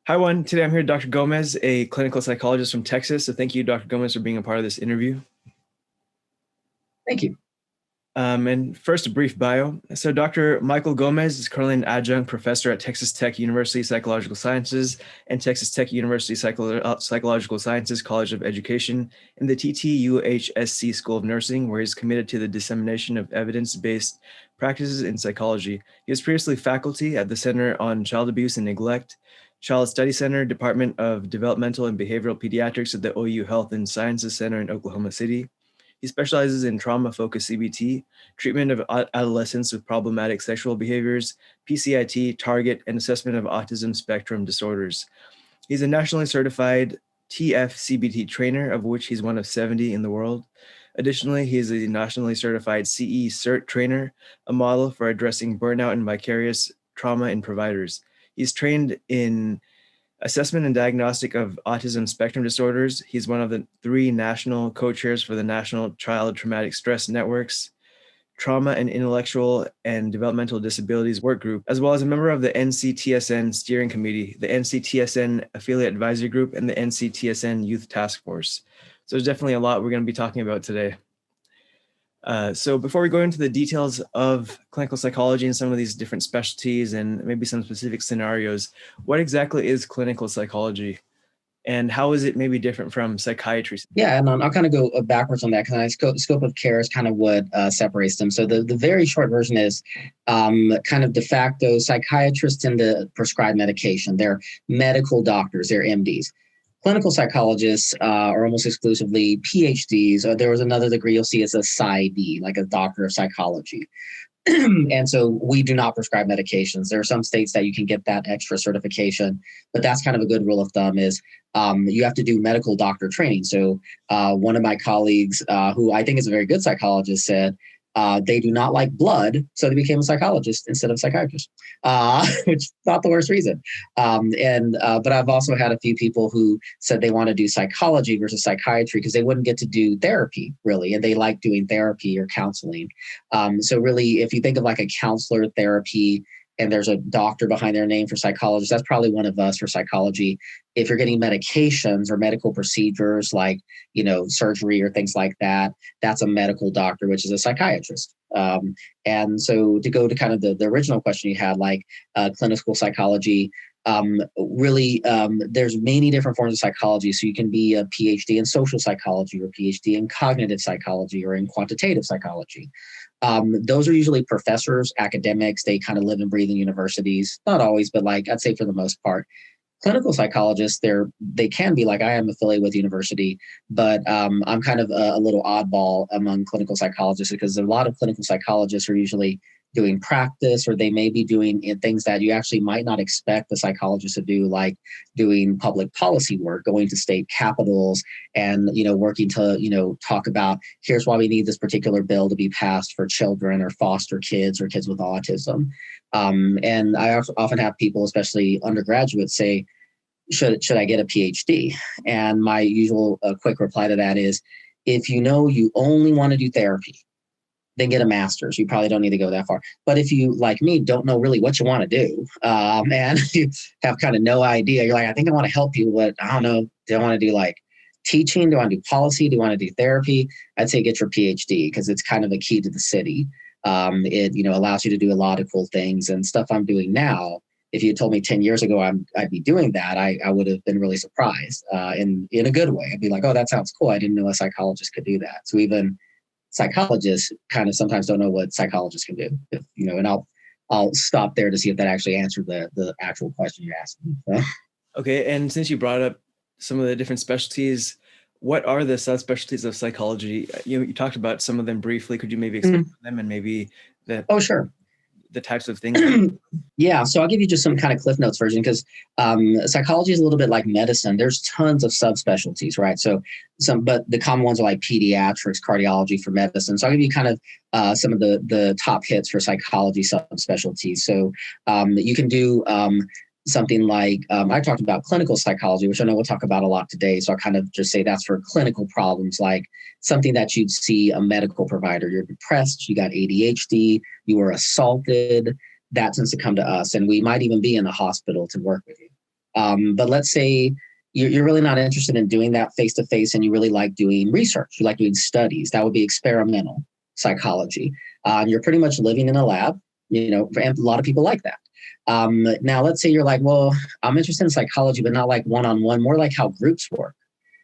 Hi, everyone. Today I'm here with Dr. Gomez, a clinical psychologist from Texas. So thank you, Dr. Gomez, for being a part of this interview. Thank you. And first, a brief bio. So Dr. Michael Gomez is currently an adjunct professor at Texas Tech University Psychological Sciences and Texas Tech University Psychological Sciences College of Education in the TTUHSC School of Nursing, where he's committed to the dissemination of evidence-based practices in psychology. He was previously faculty at the Center on Child Abuse and Neglect, Child Study Center, Department of Developmental and Behavioral Pediatrics at the OU Health and Sciences Center in Oklahoma City. He specializes in trauma-focused CBT, treatment of adolescents with problematic sexual behaviors, PCIT, target, and assessment of autism spectrum disorders. He's a nationally certified TF-CBT trainer, of which he's one of 70 in the world. Additionally, he is a nationally certified CE CERT trainer, a model for addressing burnout and vicarious trauma in providers. He's trained in assessment and diagnostic of autism spectrum disorders. He's one of the 3 national co-chairs for the National Child Traumatic Stress Network's Trauma and Intellectual and Developmental Disabilities Work Group, as well as a member of the NCTSN Steering Committee, the NCTSN Affiliate Advisory Group, and the NCTSN Youth Task Force. So there's definitely a lot we're going to be talking about today. So before we go into the details of clinical psychology and some of these different specialties and maybe some specific scenarios, what exactly is clinical psychology and how is it maybe different from psychiatry? Yeah, and I'll kind of go backwards on that because scope of care is kind of what separates them. So the very short version is kind of de facto psychiatrists tend to prescribe medication. They're medical doctors, they're MDs. Clinical psychologists are almost exclusively PhDs. There was another degree you'll see as a PsyD, like a doctor of psychology. And so we do not prescribe medications. There are some states that you can get that extra certification, but that's kind of a good rule of thumb is you have to do medical doctor training. So one of my colleagues, who I think is a very good psychologist, said they do not like blood, so they became a psychologist instead of a psychiatrist, which is not the worst reason. But I've also had a few people who said they want to do psychology versus psychiatry because they wouldn't get to do therapy, really, and they like doing therapy or counseling. So really, if you think of like a counselor therapy, and there's a doctor behind their name for psychologist, that's probably one of us for psychology. If you're getting medications or medical procedures like, surgery or things like that, that's a medical doctor, which is a psychiatrist. And so to go to kind of the original question you had, like clinical psychology, there's many different forms of psychology. So you can be a PhD in social psychology or PhD in cognitive psychology or in quantitative psychology. Those are usually professors, academics. They kind of live and breathe in universities. Not always, but like I'd say for the most part. Clinical psychologists, they can be like I am affiliated with university, but I'm kind of a little oddball among clinical psychologists because a lot of clinical psychologists are usually doing practice, or they may be doing things that you actually might not expect the psychologist to do, like doing public policy work, going to state capitals and, working to, talk about here's why we need this particular bill to be passed for children or foster kids or kids with autism. And I often have people, especially undergraduates, say, should I get a PhD? And my usual quick reply to that is, if you only want to do therapy, then get a master's. You probably don't need to go that far. But if you, like me, don't know really what you want to do, and you have kind of no idea, you're like, I think I want to help you, but I don't know, do I want to do like teaching? Do I want to do policy? Do I want to do therapy? I'd say get your PhD because it's kind of a key to the city. It allows you to do a lot of cool things and stuff I'm doing now. If you had told me 10 years ago I'd be doing that, I would have been really surprised in a good way. I'd be like, oh, that sounds cool. I didn't know a psychologist could do that. So even psychologists kind of sometimes don't know what psychologists can do, and I'll stop there to see if that actually answered the actual question you're asking. So. Okay. And since you brought up some of the different specialties, what are the subspecialties of psychology? You talked about some of them briefly. Could you maybe explain them and maybe Sure. The types of things? Yeah. So I'll give you just some kind of Cliff Notes version because psychology is a little bit like medicine. There's tons of subspecialties, right? But the common ones are like pediatrics, cardiology for medicine. So I'll give you kind of some of the top hits for psychology subspecialties. So you can do something like I talked about clinical psychology, which I know we'll talk about a lot today. So I'll kind of just say that's for clinical problems, like something that you'd see a medical provider. You're depressed, you got ADHD, you were assaulted. That tends to come to us, and we might even be in the hospital to work with you. But let's say you're really not interested in doing that face to face, and you really like doing research. You like doing studies. That would be experimental psychology. You're pretty much living in a lab, and a lot of people like that. Now, let's say you're like, well, I'm interested in psychology, but not like one-on-one, more like how groups work.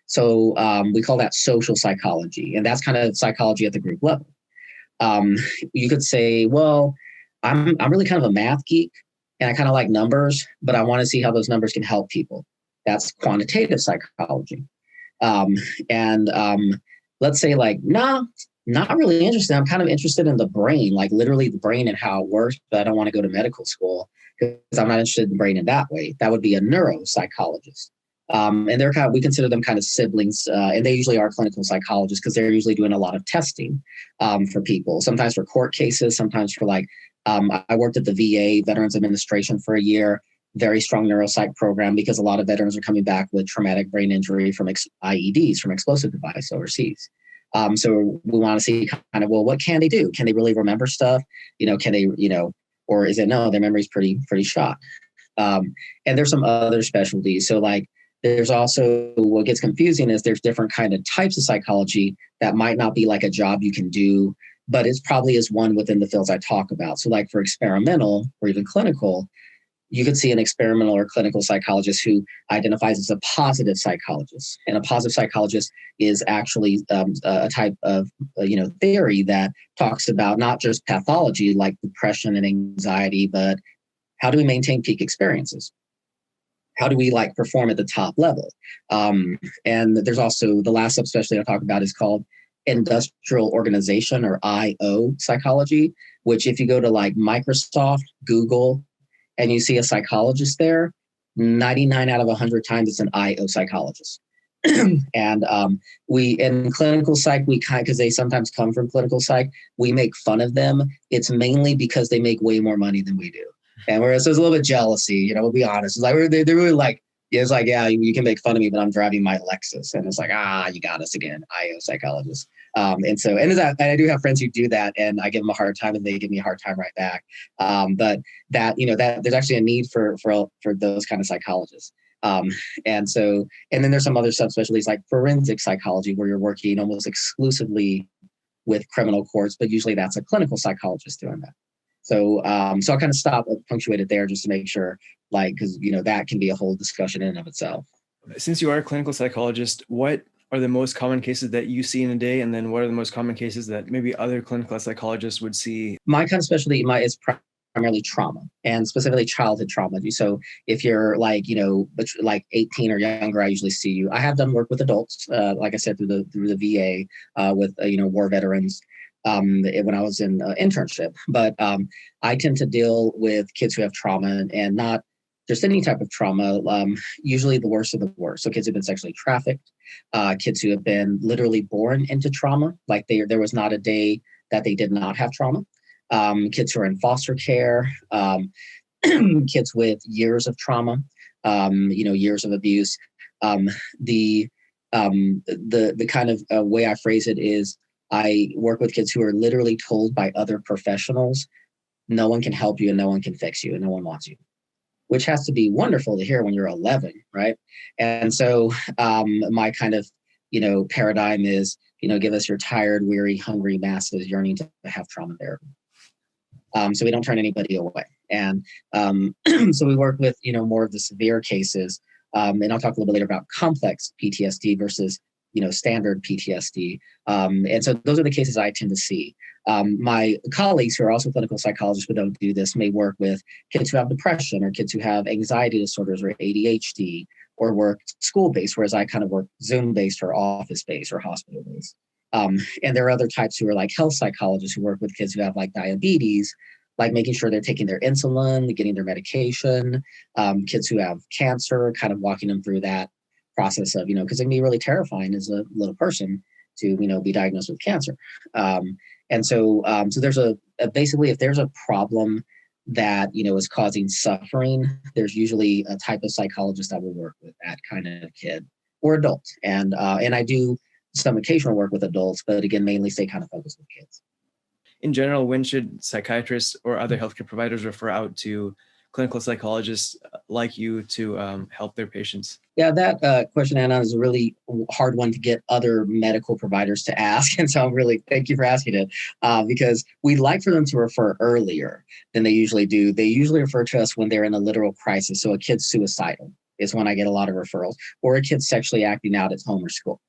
So we call that social psychology, and that's kind of psychology at the group level. You could say, well, I'm really kind of a math geek, and I kind of like numbers, but I want to see how those numbers can help people. That's quantitative psychology. And let's say like, nah, not really interested. I'm kind of interested in the brain, like literally the brain and how it works, but I don't want to go to medical school because I'm not interested in the brain in that way. That would be a neuropsychologist. And they're we consider them kind of siblings, and they usually are clinical psychologists because they're usually doing a lot of testing for people, sometimes for court cases, sometimes for I worked at the VA, Veterans Administration, for a year, very strong neuropsych program because a lot of veterans are coming back with traumatic brain injury from IEDs, from explosive device overseas. So we want to see kind of, well, what can they do? Can they really remember stuff? Can they, or is it no, their memory's pretty shot. And there's some other specialties. So there's also, what gets confusing is there's different kind of types of psychology that might not be like a job you can do, but it's probably is one within the fields I talk about. So for experimental or even clinical, you could see an experimental or clinical psychologist who identifies as a positive psychologist. And a positive psychologist is actually a type of, theory that talks about not just pathology like depression and anxiety, but how do we maintain peak experiences? How do we perform at the top level? And there's also the last subspecialty I'll talk about is called industrial organization, or IO psychology, which if you go to Microsoft, Google, and you see a psychologist there, 99 out of 100 times it's an IO psychologist. And we in clinical psych, we because they sometimes come from clinical psych, we make fun of them. It's mainly because they make way more money than we do. And whereas there's a little bit of jealousy, we'll be honest. It's they're really it's yeah, you can make fun of me, but I'm driving my Lexus. And it's you got us again, IO psychologist. And I do have friends who do that, and I give them a hard time and they give me a hard time right back. But that there's actually a need for those kind of psychologists. And then there's some other subspecialties like forensic psychology, where you're working almost exclusively with criminal courts, but usually that's a clinical psychologist doing that. So I'll kind of stop punctuated there just to make sure, because that can be a whole discussion in and of itself. Since you are a clinical psychologist, what are the most common cases that you see in a day? And then what are the most common cases that maybe other clinical psychologists would see? My kind of specialty is primarily trauma, and specifically childhood trauma. So if you're 18 or younger, I usually see you. I have done work with adults, like I said, through the VA with war veterans when I was in internship. But I tend to deal with kids who have trauma, and not just any type of trauma, usually the worst of the worst. So kids who've been sexually trafficked, kids who have been literally born into trauma, there was not a day that they did not have trauma. Kids who are in foster care, kids with years of trauma, years of abuse. The kind of way I phrase it is, I work with kids who are literally told by other professionals, no one can help you and no one can fix you and no one wants you, which has to be wonderful to hear when you're 11, right? And so my kind of, paradigm is, give us your tired, weary, hungry masses yearning to have trauma therapy. So we don't turn anybody away. And so we work with, more of the severe cases. And I'll talk a little bit later about complex PTSD versus, standard PTSD. And so those are the cases I tend to see. My colleagues who are also clinical psychologists but don't do this may work with kids who have depression, or kids who have anxiety disorders or ADHD, or work school-based, whereas I kind of work Zoom-based or office-based or hospital-based. And there are other types who are health psychologists who work with kids who have diabetes, making sure they're taking their insulin, getting their medication, kids who have cancer, kind of walking them through that process of, because it can be really terrifying as a little person to, be diagnosed with cancer. And so there's basically, if there's a problem that, is causing suffering, there's usually a type of psychologist that will work with that kind of kid or adult. And I do some occasional work with adults, but again, mainly stay kind of focused with kids. In general, when should psychiatrists or other healthcare providers refer out to clinical psychologists like you to help their patients? Yeah, that question, Anna, is a really hard one to get other medical providers to ask. And so I'm really, thank you for asking it, because we'd like for them to refer earlier than they usually do. They usually refer to us when they're in a literal crisis. So a kid's suicidal is when I get a lot of referrals, or a kid's sexually acting out at home or school.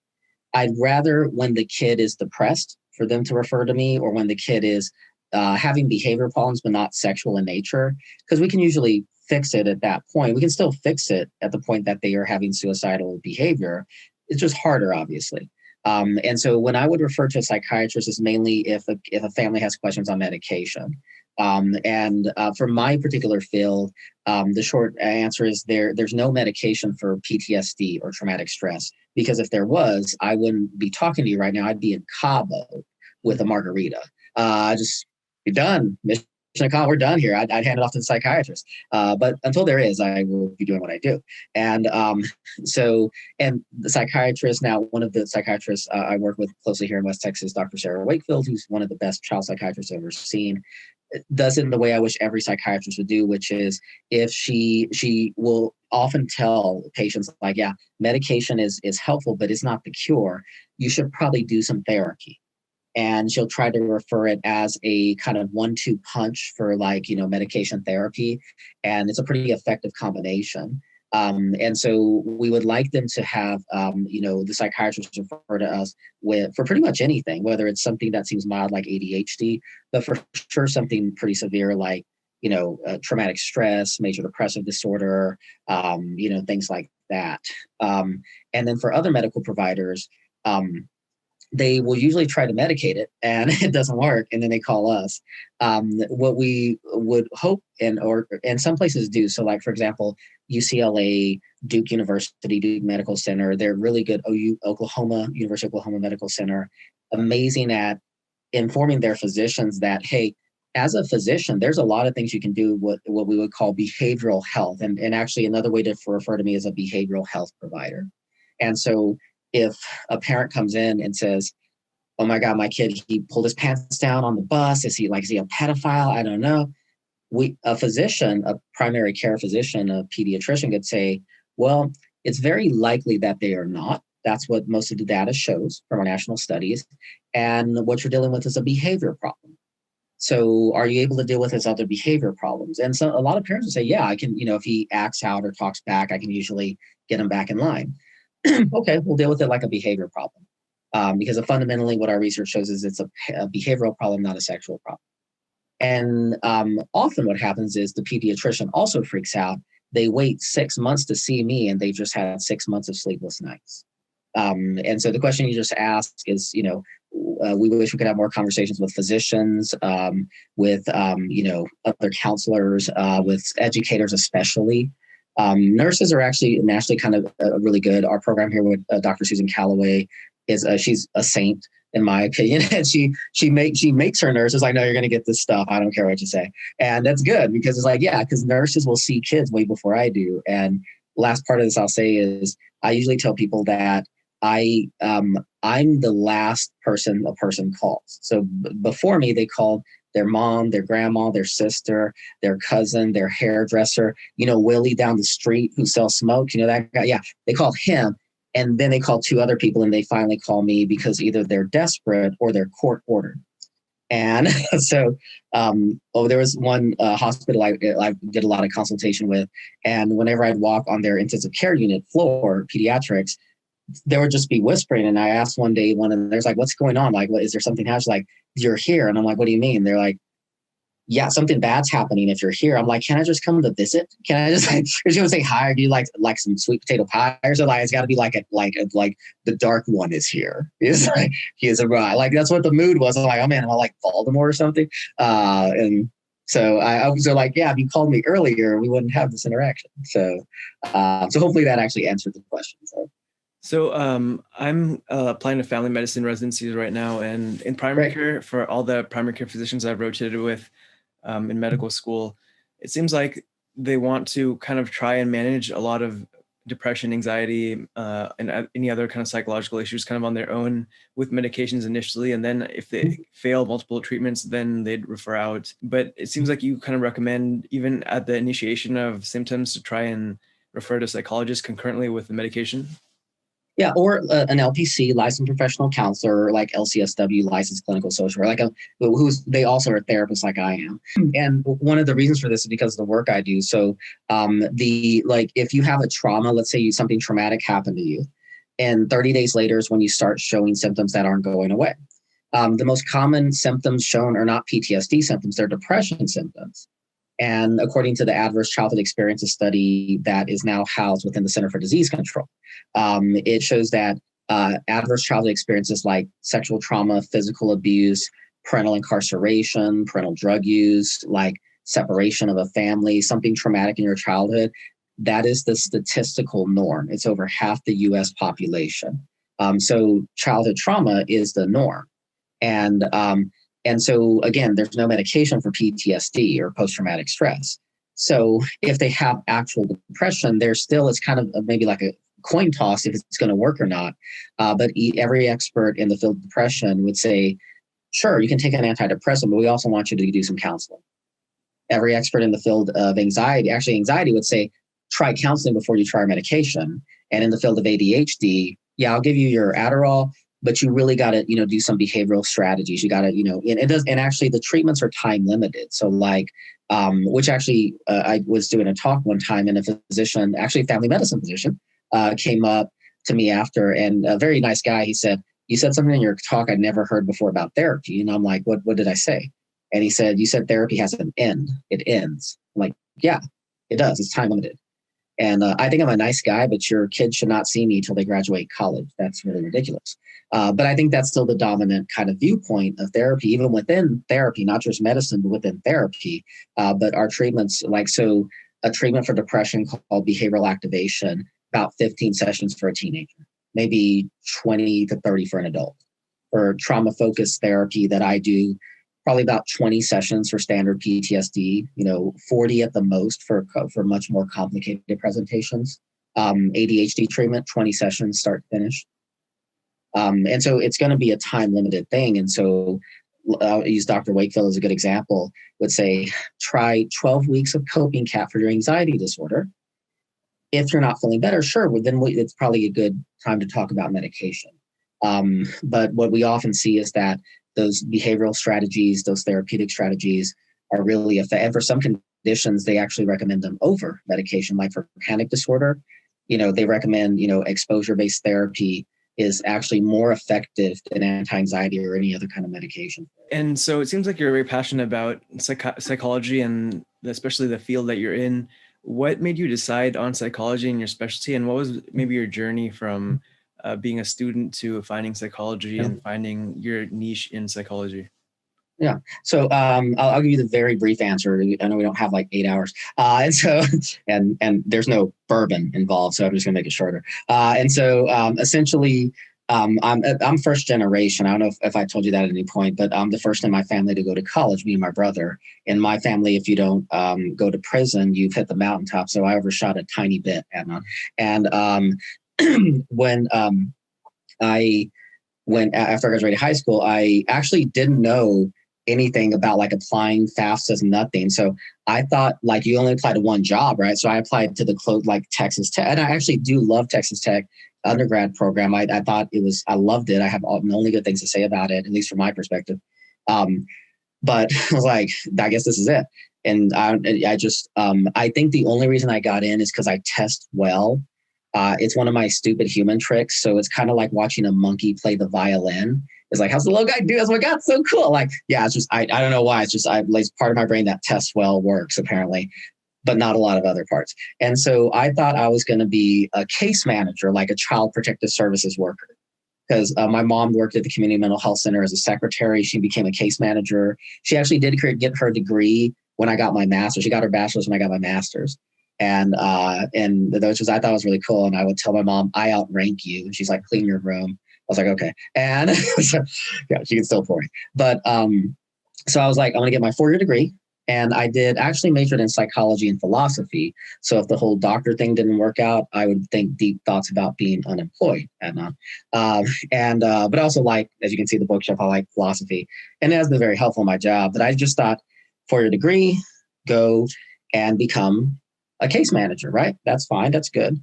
I'd rather when the kid is depressed for them to refer to me, or when the kid is having behavior problems but not sexual in nature, because we can usually fix it at that point. We can still fix it at the point that they are having suicidal behavior. It's just harder, obviously. And so when I would refer to a psychiatrist, is mainly if a family has questions on medication. For my particular field, the short answer is there's no medication for PTSD or traumatic stress, because if there was, I wouldn't be talking to you right now. I'd be in Cabo with a margarita. Just be done. Mission accomplished. We're done here. I'd hand it off to the psychiatrist. But until there is, I will be doing what I do. And and the psychiatrist, now one of the psychiatrists I work with closely here in West Texas, Dr. Sarah Wakefield, who's one of the best child psychiatrists I've ever seen, does it in the way I wish every psychiatrist would do, which is if she will often tell patients, like, yeah, medication is helpful, but it's not the cure. You should probably do some therapy. And she'll try to refer it as a kind of 1-2 punch for, like, medication therapy. And it's a pretty effective combination. And so we would like them to have, the psychiatrist refer to us for pretty much anything, whether it's something that seems mild like ADHD, but for sure something pretty severe like, traumatic stress, major depressive disorder, things like that. And then for other medical providers, they will usually try to medicate it and it doesn't work. And then they call us. What we would hope and some places do. So, like, for example, UCLA, Duke University, Duke Medical Center, they're really good. University of Oklahoma Medical Center, amazing at informing their physicians that, hey, as a physician, there's a lot of things you can do what we would call behavioral health. And actually another way to refer to me as a behavioral health provider. And so if a parent comes in and says, oh my God, my kid, he pulled his pants down on the bus. Is he a pedophile? I don't know. A physician, a primary care physician, a pediatrician could say, well, it's very likely that they are not. That's what most of the data shows from our national studies. And what you're dealing with is a behavior problem. So are you able to deal with his other behavior problems? And so a lot of parents will say, yeah, I can, if he acts out or talks back, I can usually get him back in line. Okay, we'll deal with it like a behavior problem. Because fundamentally what our research shows is it's a behavioral problem, not a sexual problem. And often what happens is the pediatrician also freaks out. They wait 6 months to see me and they just had 6 months of sleepless nights. And so the question you just asked is, we wish we could have more conversations with physicians, with, other counselors, with educators especially. Nurses are actually nationally kind of really good. Our program here with Dr. Susan Calloway is she's a saint in my opinion, and she makes her nurses like, no, you're going to get this stuff. I don't care what you say, and that's good because it's like, yeah, because nurses will see kids way before I do. And last part of this I'll say is I usually tell people that I'm the last person a person calls. So before me, they called their mom, their grandma, their sister, their cousin, their hairdresser, Willie down the street who sells smoke, that guy. Yeah, they called him. And then they call 2 other people and they finally call me because either they're desperate or they're court ordered. And so there was one hospital I did a lot of consultation with. And whenever I'd walk on their intensive care unit floor, pediatrics, there would just be whispering. And I asked one day, one of them, there's like, what's going on? Like, what is there something else? Like, you're here. And I'm like, what do you mean? They're like, yeah, something bad's happening if you're here. I'm like, can I just come to visit? Can I just or she would say hi? Or do you like some sweet potato pie? Or so like, it's got to be like the dark one is here. It's like, he is arrived. Like, that's what the mood was. I'm like, oh man, am I like Voldemort or something? And so I was like, yeah, if you called me earlier, we wouldn't have this interaction. So hopefully that actually answered the question. So I'm applying to family medicine residencies right now, and in primary care, for all the primary care physicians I've rotated with in medical school, it seems like they want to kind of try and manage a lot of depression, anxiety, and any other kind of psychological issues kind of on their own with medications initially. And then if they fail multiple treatments, then they'd refer out. But it seems like you kind of recommend, even at the initiation of symptoms, to try and refer to psychologists concurrently with the medication. Yeah, or an LPC, licensed professional counselor, like LCSW, licensed clinical social, they also are therapists like I am. And one of the reasons for this is because of the work I do. So if you have a trauma, let's say something traumatic happened to you, and 30 days later is when you start showing symptoms that aren't going away. The most common symptoms shown are not PTSD symptoms, they're depression symptoms. And according to the Adverse Childhood Experiences study that is now housed within the Center for Disease Control, it shows that adverse childhood experiences like sexual trauma, physical abuse, parental incarceration, parental drug use, like separation of a family, something traumatic in your childhood, that is the statistical norm. It's over half the US population. So childhood trauma is the norm. And so, again, there's no medication for PTSD or post-traumatic stress. So if they have actual depression, it's kind of maybe like a coin toss if it's going to work or not. But every expert in the field of depression would say, sure, you can take an antidepressant, but we also want you to do some counseling. Every expert in the field of anxiety would say, try counseling before you try medication. And in the field of ADHD, yeah, I'll give you your Adderall, but you really got to, do some behavioral strategies. You got to, and actually the treatments are time limited. So which actually I was doing a talk one time and a physician, actually a family medicine physician, came up to me after, and a very nice guy. He said, you said something in your talk I'd never heard before about therapy. And I'm like, what did I say? And he said, you said therapy has an end. It ends. I'm like, yeah, it does. It's time limited. And I think I'm a nice guy, but your kids should not see me till they graduate college. That's really ridiculous. But I think that's still the dominant kind of viewpoint of therapy, even within therapy, not just medicine, but within therapy. But our treatments, a treatment for depression called behavioral activation, about 15 sessions for a teenager, maybe 20 to 30 for an adult. For trauma-focused therapy that I do, probably about 20 sessions for standard PTSD, 40 at the most for much more complicated presentations. ADHD treatment, 20 sessions start to finish. And so it's going to be a time limited thing. And so I'll use Dr. Wakefield as a good example, would say, try 12 weeks of coping cat for your anxiety disorder. If you're not feeling better, sure, well, then it's probably a good time to talk about medication. But what we often see is that those behavioral strategies, those therapeutic strategies are really effective. And for some conditions, they actually recommend them over medication. Like for panic disorder, they recommend, exposure-based therapy is actually more effective than anti-anxiety or any other kind of medication. And so it seems like you're very passionate about psychology and especially the field that you're in. What made you decide on psychology and your specialty? And what was maybe your journey from being a student to finding psychology and finding your niche in psychology? Yeah. So I'll give you the very brief answer. I know we don't have like 8 hours. And there's no bourbon involved, so I'm just going to make it shorter. Essentially, I'm first generation. I don't know if I told you that at any point, but I'm the first in my family to go to college, me and my brother. In my family, if you don't go to prison, you've hit the mountaintop. So I overshot a tiny bit, Adnan. And when after I graduated high school, I actually didn't know anything about like applying FAFSAs, nothing. So I thought like you only apply to one job, right? So I applied to the Texas Tech, and I actually do love Texas Tech undergrad program. I thought I loved it. I have only good things to say about it, at least from my perspective. But I was like, I guess this is it. And I think the only reason I got in is because I test well. It's one of my stupid human tricks. So it's kind of like watching a monkey play the violin. It's like, how's the little guy do? I was like, God, so cool. Like, yeah, it's just, I don't know why. It's just, it's part of my brain that tests well works apparently, but not a lot of other parts. And so I thought I was going to be a case manager, like a child protective services worker. Because my mom worked at the community mental health center as a secretary. She became a case manager. She actually did get her degree when I got my master's. She got her bachelor's when I got my master's. And those I thought was really cool. And I would tell my mom, I outrank you. And she's like, clean your room. I was like, okay. And so, yeah, she can still pour me. But so I was like, I'm going to get my 4-year degree And I did actually majored in psychology and philosophy. So if the whole doctor thing didn't work out, I would think deep thoughts about being unemployed. But also like, as you can see the bookshelf, I like philosophy, and it has been very helpful in my job. But I just thought, for your degree, go and become a case manager, right? That's fine. That's good.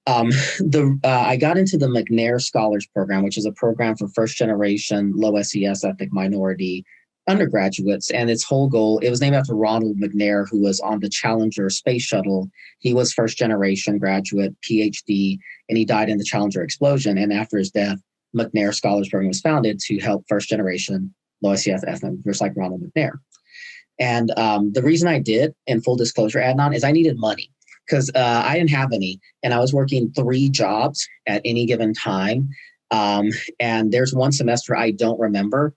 I got into the McNair Scholars Program, which is a program for first generation low SES ethnic minority undergraduates. And its whole goal, it was named after Ronald McNair, who was on the Challenger space shuttle. He was first generation graduate, PhD, and he died in the Challenger explosion. And after his death, McNair Scholars Program was founded to help first generation low SES ethnic, just like Ronald McNair. And the reason I did, in full disclosure, Adnan, is I needed money because I didn't have any. And I was working 3 jobs at any given time. And there's one semester I don't remember.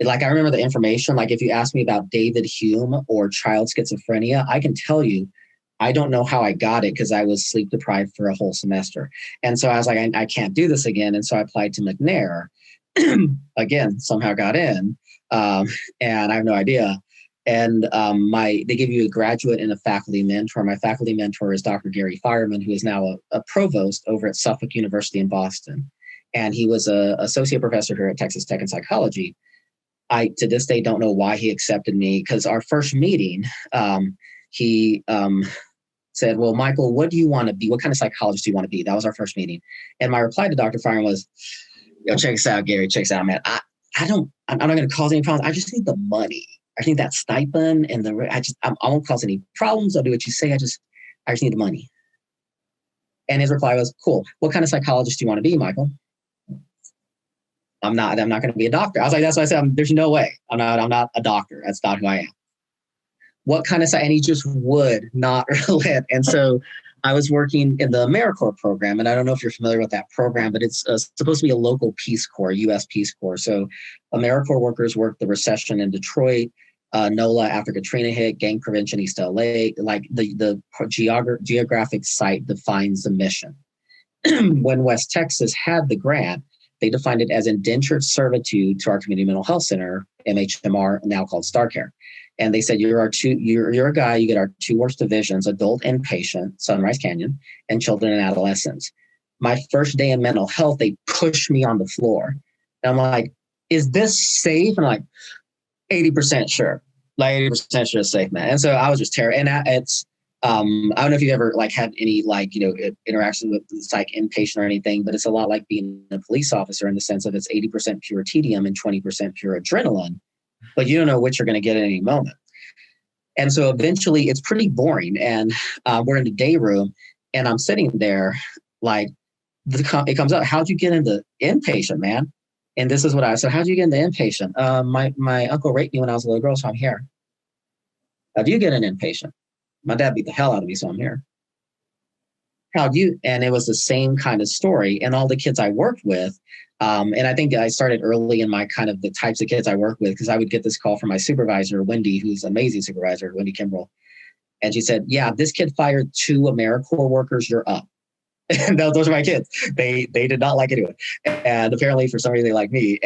Like, I remember the information. Like, if you ask me about David Hume or child schizophrenia, I can tell you, I don't know how I got it because I was sleep deprived for a whole semester. And so I was like, I can't do this again. And so I applied to McNair. Again, somehow got in. And I have no idea. And they give you a graduate and a faculty mentor. My faculty mentor is Dr. Gary Fireman, who is now a provost over at Suffolk University in Boston. And he was an associate professor here at Texas Tech in psychology. I, to this day, don't know why he accepted me, because our first meeting, he said, well, Michael, what do you want to be? What kind of psychologist do you want to be? That was our first meeting. And my reply to Dr. Fireman was, yo, check this out, Gary, check this out, man. I'm not going to cause any problems. I just need the money. I need that stipend and I won't cause any problems. I'll do what you say. I just need the money. And his reply was, cool. What kind of psychologist do you want to be, Michael? I'm not going to be a doctor. I was like, that's why I said, there's no way. I'm not a doctor. That's not who I am. What kind of, and he just would not relent. And so I was working in the AmeriCorps program, and I don't know if you're familiar with that program, but it's supposed to be a local Peace Corps, U.S. Peace Corps. So AmeriCorps workers worked the recession in Detroit, NOLA after Katrina hit, gang prevention, East LA, like the geographic site defines the mission. When West Texas had the grant, they defined it as indentured servitude to our community mental health center, MHMR, now called StarCare. And they said, you're a guy, you get our 2 worst divisions, adult inpatient, Sunrise Canyon, and children and adolescents. My first day in mental health, they pushed me on the floor. And I'm like, is this safe? And I'm like, 80% sure. Like 80% sure it's safe, man. And so I was just terrified. And it's, I don't know if you ever had any interaction with psych inpatient or anything, but it's a lot like being a police officer in the sense of it's 80% pure tedium and 20% pure adrenaline, but you don't know which you're going to get at any moment. And so eventually it's pretty boring. And we're in the day room and I'm sitting there like it comes up, how'd you get into inpatient, man? And this is what I said, how'd you get into inpatient? My uncle raped me when I was a little girl, so I'm here. How'd you get an inpatient? My dad beat the hell out of me, so I'm here. And it was the same kind of story. And all the kids I worked with, and I think I started early in my kind of the types of kids I work with, because I would get this call from my supervisor, Wendy, who's an amazing supervisor, Wendy Kimbrell. And she said, yeah, this kid fired 2 AmeriCorps workers, you're up. And those are my kids. They did not like anyone. And apparently for some reason they like me.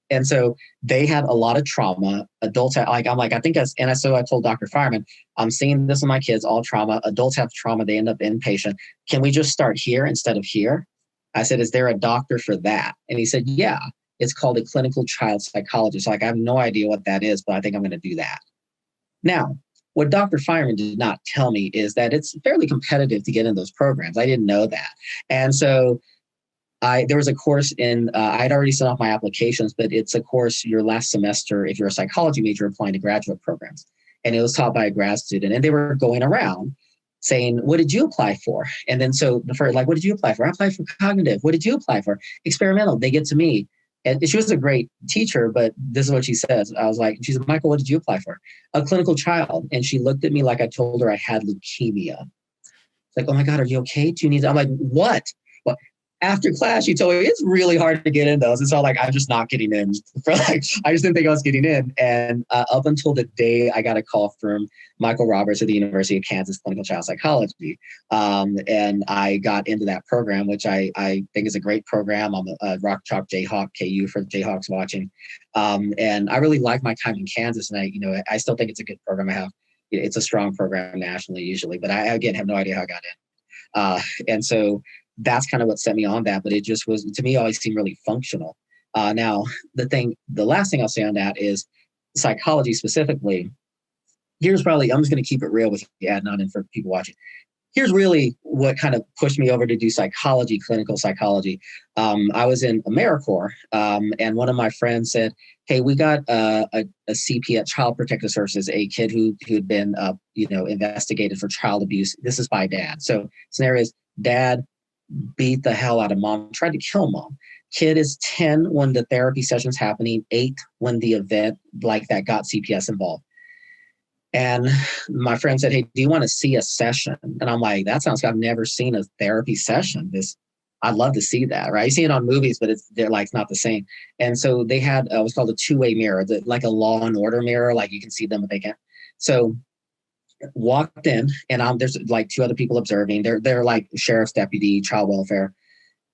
And so they had a lot of trauma. Adults had, so I told Dr. Fireman, I'm seeing this in my kids, all trauma. Adults have trauma. They end up inpatient. Can we just start here instead of here? I said, is there a doctor for that? And he said, yeah, it's called a clinical child psychologist. I have no idea what that is, but I think I'm going to do that. Now, what Dr. Fireman did not tell me is that it's fairly competitive to get in those programs. I didn't know that. And so there was a course I'd already sent off my applications, but it's a course your last semester if you're a psychology major applying to graduate programs. And it was taught by a grad student. And they were going around saying, what did you apply for? And then so the first, what did you apply for? I applied for cognitive. What did you apply for? Experimental. They get to me. And she was a great teacher, but this is what she says. I was like, she said, Michael, what did you apply for? A clinical child. And she looked at me like I told her I had leukemia. Like, oh my God, are you okay? Do you need, I'm like, what? Well, after class, she told me it's really hard to get in those. It's all like, I'm just not getting in. For like, I just didn't think I was getting in. And up until the day I got a call from Michael Roberts at the University of Kansas Clinical Child Psychology. And I got into that program, which I think is a great program. I'm a Rock Chalk Jayhawk, KU for the Jayhawks watching. And I really like my time in Kansas. And I still think it's a good program. It's a strong program nationally usually, but I, again, have no idea how I got in. And so that's kind of what set me on that, but it just was, to me, always seemed really functional. Now, the last thing I'll say on that is psychology specifically. Here's probably, I'm just going to keep it real with you, Adnan, and for people watching. Here's really what kind of pushed me over to do psychology, clinical psychology. I was in AmeriCorps, and one of my friends said, hey, we got a CP at Child Protective Services, a kid who had been, investigated for child abuse. This is by dad. So scenario is dad beat the hell out of mom, tried to kill mom. Kid is 10 when the therapy session's happening, 8 when the event like that got CPS involved. And my friend said, hey, do you want to see a session? And I'm like, that sounds like I've never seen a therapy session. I'd love to see that, right? You see it on movies, but it's not the same. And so they had what's called a two-way mirror, like a Law and Order mirror, like you can see them, but they can't. So walked in, and there's like 2 other people observing. They're like sheriff's deputy, child welfare,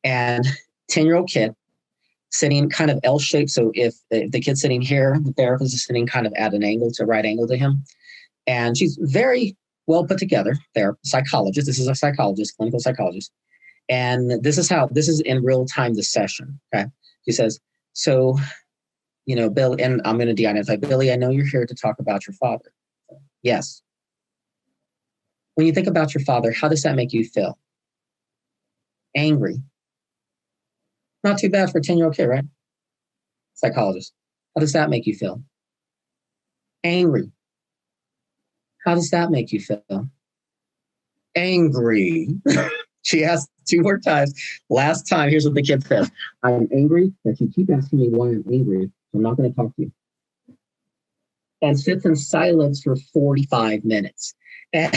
and 10-year-old kid sitting kind of L-shaped. So if the kid's sitting here, the therapist is sitting kind of at an angle to right angle to him. And she's very well put together. They're psychologist. This is a psychologist, clinical psychologist. And this is in real time, the session. Okay. She says, so, Bill, and I'm going to de-identify, Billy, I know you're here to talk about your father. Yes. When you think about your father, how does that make you feel? Angry. Not too bad for a 10-year-old kid, right? Psychologist. How does that make you feel? Angry. How does that make you feel? Angry. She asked 2 more times. Last time, here's what the kid says. I'm angry that you keep asking me why I'm angry. I'm not going to talk to you. And sits in silence for 45 minutes. And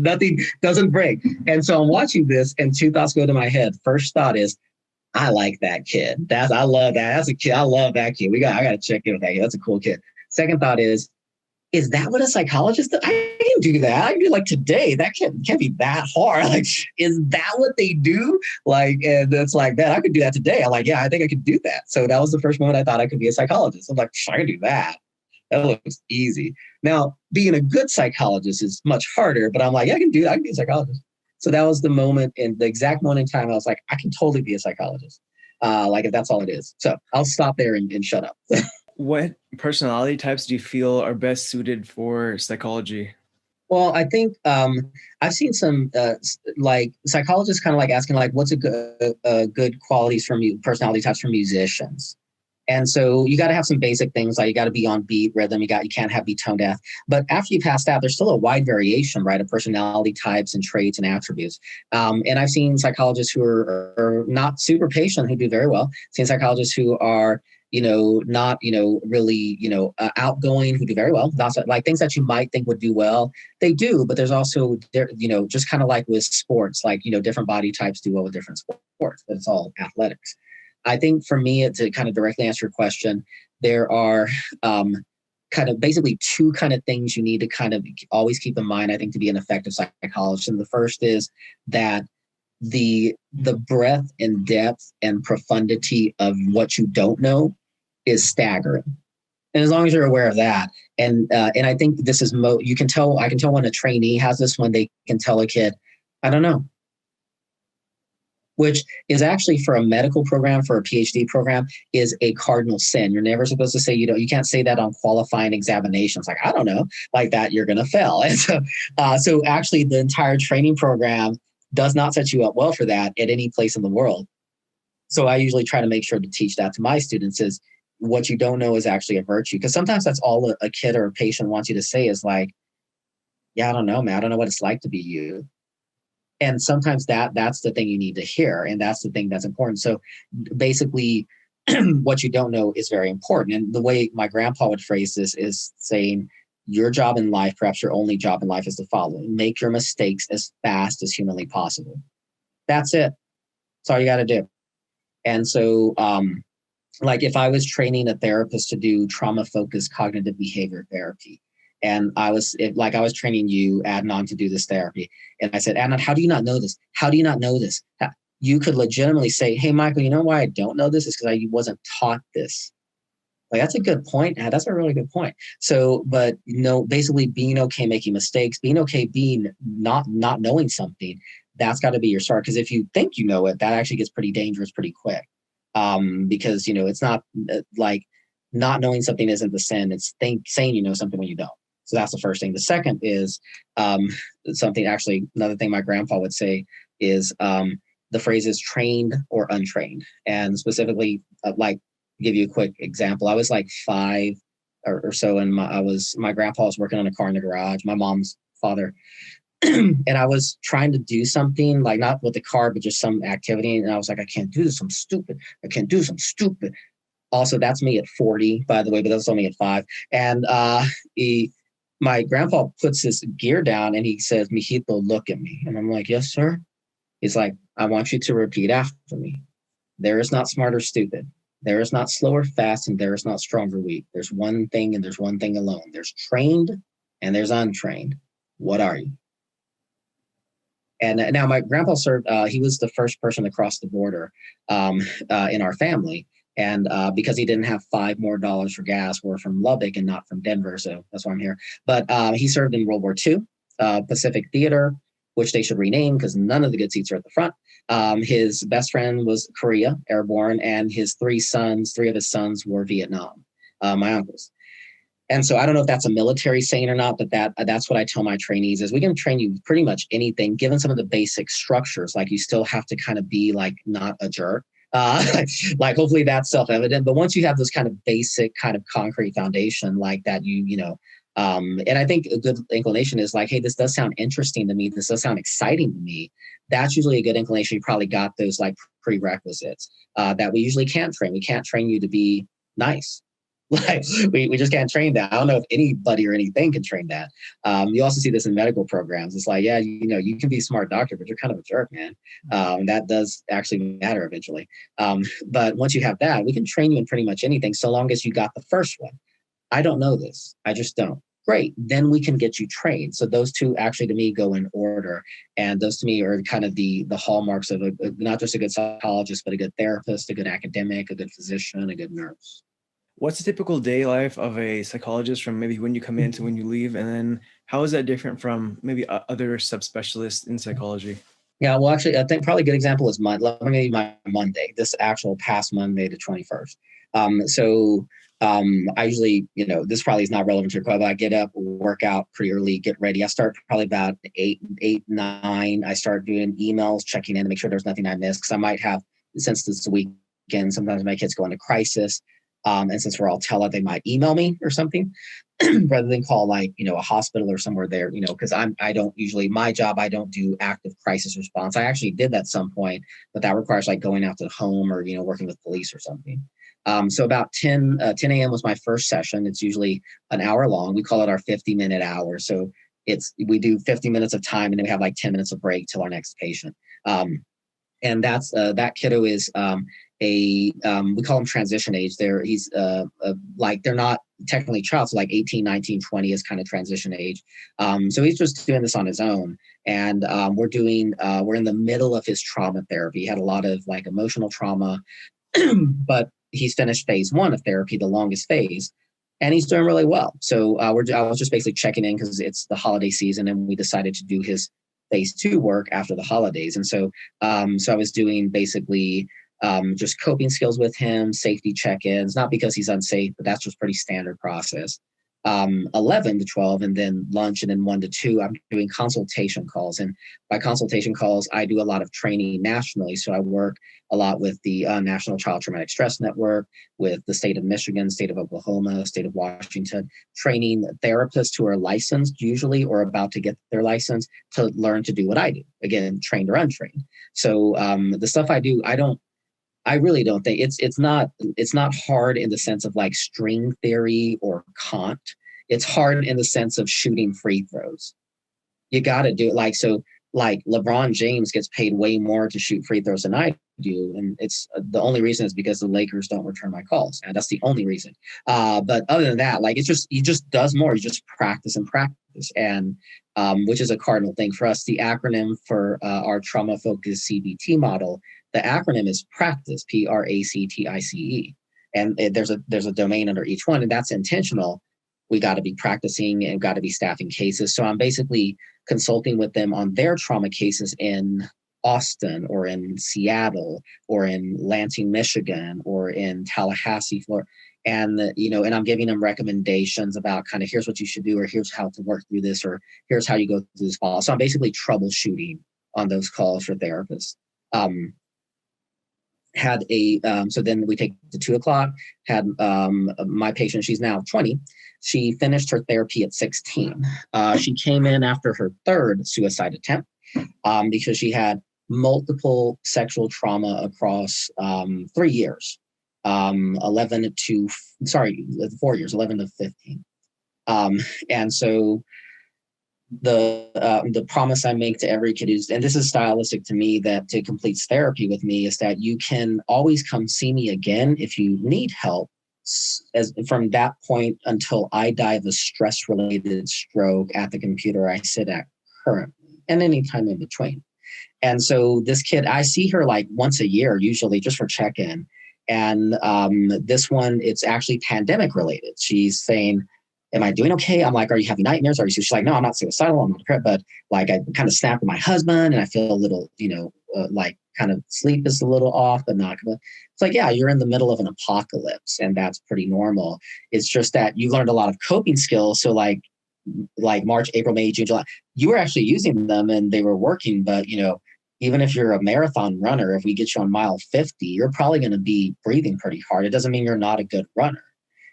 nothing doesn't break. And so I'm watching this, and 2 thoughts go to my head. First thought is, I like that kid. I love that. That's a kid. I love that kid. I got to check in with that kid. That's a cool kid. Second thought is that what a psychologist does? I can do that. I can do like today. That can't be that hard. Like, is that what they do? Like, and it's like that. I could do that today. I'm like, yeah, I think I could do that. So that was the first moment I thought I could be a psychologist. I'm like, I can do that. That looks easy. Now, being a good psychologist is much harder, but I'm like, yeah, I can be a psychologist. So that was the moment, in the exact moment in time, I was like, I can totally be a psychologist. Like if that's all it is. So I'll stop there and shut up. What personality types do you feel are best suited for psychology? Well, I think I've seen some like psychologists kind of like asking like, what's a good qualities from personality types for musicians? And so you got to have some basic things, like you got to be on beat, rhythm. You can't have be tone deaf. But after you pass that, there's still a wide variation, right, of personality types and traits and attributes. And I've seen psychologists who are not super patient who do very well. I've seen psychologists who are not really outgoing who do very well. That's like things that you might think would do well. They do, but there's also just kind of like with sports, like different body types do well with different sports, but it's all athletics. I think for me, to kind of directly answer your question, there are kind of basically 2 kind of things you need to kind of always keep in mind, I think, to be an effective psychologist. And the first is that the breadth and depth and profundity of what you don't know is staggering. And as long as you're aware of that, and I think this is I can tell when a trainee has this, when they can tell a kid, I don't know. Which is actually, for a medical program, for a PhD program, is a cardinal sin. You're never supposed to say, you can't say that on qualifying examinations. Like, I don't know, like that, you're going to fail. And so actually the entire training program does not set you up well for that at any place in the world. So I usually try to make sure to teach that to my students, is what you don't know is actually a virtue. Because sometimes that's all a kid or a patient wants you to say is like, yeah, I don't know, man. I don't know what it's like to be you. And sometimes that's the thing you need to hear. And that's the thing that's important. So basically, what you don't know is very important. And the way my grandpa would phrase this is saying, your job in life, perhaps your only job in life, is to follow. Make your mistakes as fast as humanly possible. That's it. That's all you got to do. And so, like if I was training a therapist to do trauma-focused cognitive behavior therapy, and I was training you, Adnan, to do this therapy, and I said, Adnan, how do you not know this? How do you not know this? You could legitimately say, hey, Michael, you know why I don't know this? Is because I wasn't taught this. Like, that's a good point. That's a really good point. So, but basically being okay making mistakes, being okay being not knowing something, that's got to be your start. Because if you think you know it, that actually gets pretty dangerous pretty quick. Because it's not like not knowing something isn't the sin. It's saying you know something when you don't. So that's the first thing. The second is something, actually, another thing my grandpa would say is the phrase is trained or untrained. And specifically, like, give you a quick example. I was like 5 or so, and my grandpa was working on a car in the garage, my mom's father. And I was trying to do something, like not with the car, but just some activity. And I was like, I can't do this. I'm stupid. I can't do this. I'm stupid. Also, that's me at 40, by the way, but that's only at 5. And my grandpa puts his gear down and he says, Mijito, look at me. And I'm like, yes, sir. He's like, I want you to repeat after me. There is not smart or stupid. There is not slow or fast, and there is not strong or weak. There's one thing, and there's one thing alone. There's trained and there's untrained. What are you? And now my grandpa served, he was the first person to cross the border in our family. And because he didn't have $5 more for gas, we're from Lubbock and not from Denver. So that's why I'm here. But he served in World War II, Pacific Theater, which they should rename because none of the good seats are at the front. His best friend was Korea, airborne, and his 3 of his sons were Vietnam, my uncles. And so I don't know if that's a military saying or not, but that's what I tell my trainees is we can train you pretty much anything, given some of the basic structures. Like you still have to kind of be like not a jerk. Like hopefully that's self-evident. But once you have this kind of basic kind of concrete foundation like that, and I think a good inclination is like, hey, this does sound interesting to me. This does sound exciting to me. That's usually a good inclination. You probably got those like prerequisites that we usually can't train. We can't train you to be nice. Like we just can't train that. I don't know if anybody or anything can train that. You also see this in medical programs. It's like, yeah, you can be a smart doctor, but you're kind of a jerk, man. That does actually matter eventually. But once you have that, we can train you in pretty much anything, so long as you got the first one. I don't know this. I just don't. Great. Then we can get you trained. So those two actually to me go in order. And those to me are kind of the hallmarks of not just a good psychologist, but a good therapist, a good academic, a good physician, a good nurse. What's the typical day life of a psychologist from maybe when you come in to when you leave? And then how is that different from maybe other subspecialists in psychology? Yeah, well, actually, I think probably a good example is my Monday, this actual past Monday, the 21st. I usually, this probably is not relevant to your question, but I get up, work out pretty early, get ready. I start probably about 8, 9. I start doing emails, checking in to make sure there's nothing I missed. Because I might have, since it's the weekend, sometimes my kids go into crisis. And since we're all tele, they might email me or something rather than call a hospital or somewhere there, because I don't usually, my job, I don't do active crisis response. I actually did that at some point, but that requires like going out to the home or, working with police or something. So about 10 a.m. was my first session. It's usually an hour long. We call it our 50-minute hour. So we do 50 minutes of time and then we have like 10 minutes of break till our next patient. And that's that kiddo is we call him transition age. They're not technically child, so like 18, 19, 20 is kind of transition age. So he's just doing this on his own. And we're in the middle of his trauma therapy. He had a lot of like emotional trauma, but he's finished phase 1 of therapy, the longest phase, and he's doing really well. So I was just basically checking in because it's the holiday season and we decided to do his phase 2 work after the holidays. And so I was doing basically just coping skills with him, safety check-ins, not because he's unsafe, but that's just pretty standard process. 11 to 12 and then lunch, and then 1 to 2, I'm doing consultation calls. And by consultation calls, I do a lot of training nationally. So I work a lot with the National Child Traumatic Stress Network, with the state of Michigan, state of Oklahoma, state of Washington, training therapists who are licensed usually or about to get their license to learn to do what I do. Again, trained or untrained. So the stuff I do, I really don't think it's not hard in the sense of like string theory or Kant. It's hard in the sense of shooting free throws. You got to do it. Like, so like LeBron James gets paid way more to shoot free throws than I do. And it's the only reason is because the Lakers don't return my calls. And that's the only reason. But other than that, like he just does more. He just practice and practice. And which is a cardinal thing for us. The acronym for our trauma focused CBT model, the acronym is practice, PRACTICE. And there's a domain under each one, and that's intentional. We got to be practicing and got to be staffing cases. So I'm basically consulting with them on their trauma cases in Austin or in Seattle or in Lansing, Michigan, or in Tallahassee, Florida. And, and I'm giving them recommendations about kind of here's what you should do, or here's how to work through this, or here's how you go through this file. So I'm basically troubleshooting on those calls for therapists. So then we take to 2:00, had my patient, she's now 20. She finished her therapy at 16. She came in after her third suicide attempt because she had multiple sexual trauma across 3 years, 11 to 4 years, 11 to 15. And so the promise I make to every kid is, and this is stylistic to me, that to completes therapy with me, is that you can always come see me again if you need help, as from that point until I die of a stress-related stroke at the computer I sit at currently, and any time in between. And so this kid, I see her like once a year, usually just for check-in. And this one, it's actually pandemic related. She's saying, am I doing okay? I'm like, are you having nightmares? She's like, no, I'm not suicidal. I'm not depressed, but like I kind of snapped at my husband and I feel a little, like kind of sleep is a little off, but not. It's like, yeah, you're in the middle of an apocalypse and that's pretty normal. It's just that you learned a lot of coping skills. So like March, April, May, June, July, you were actually using them and they were working. But, even if you're a marathon runner, if we get you on mile 50, you're probably going to be breathing pretty hard. It doesn't mean you're not a good runner.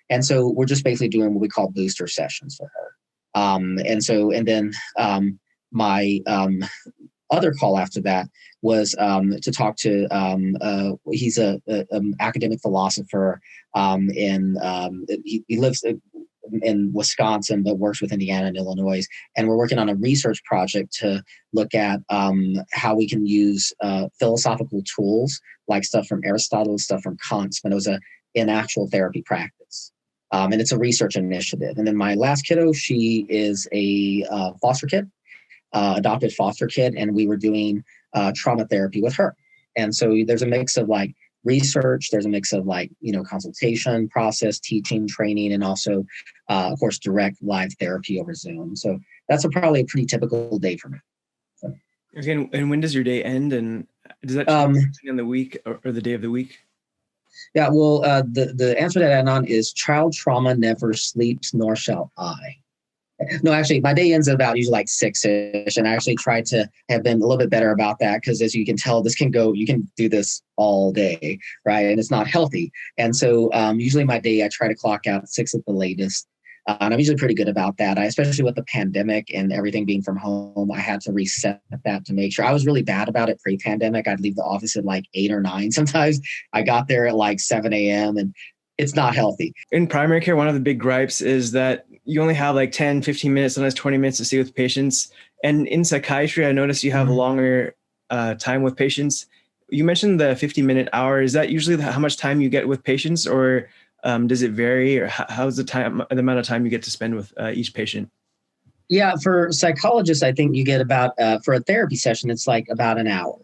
And so we're just basically doing what we call booster sessions for her. And then my other call after that was to talk to, he's an academic philosopher he lives in Wisconsin, but works with Indiana and Illinois. And we're working on a research project to look at how we can use philosophical tools, like stuff from Aristotle, stuff from Kant, Spinoza, in actual therapy practice. And it's a research initiative. And then my last kiddo, she is a foster kid, adopted foster kid, and we were doing trauma therapy with her. And so there's a mix of like research, there's a mix of like, consultation process, teaching, training, and also, of course, direct live therapy over Zoom. So that's probably a pretty typical day for me. So. Again, and when does your day end? And does that change on the week or the day of the week? Yeah, well, the answer to that, Anon, is child trauma never sleeps, nor shall I. No, actually, my day ends at about usually like 6-ish, and I actually try to have been a little bit better about that because, as you can tell, you can do this all day, right? And it's not healthy. And so usually my day, I try to clock out 6 at the latest. And I'm usually pretty good about that. Especially with the pandemic and everything being from home, I had to reset that to make sure. I was really bad about it pre-pandemic. I'd leave the office at like 8 or 9 sometimes. I got there at like 7 a.m. and it's not healthy. In primary care, one of the big gripes is that you only have like 10, 15 minutes, sometimes 20 minutes to stay with patients. And in psychiatry, I noticed you have a longer time with patients. You mentioned the 50-minute hour. Is that usually how much time you get with patients, or does it vary, or how's the amount of time you get to spend with each patient? Yeah, for psychologists, I think you get about, for a therapy session, it's like about an hour.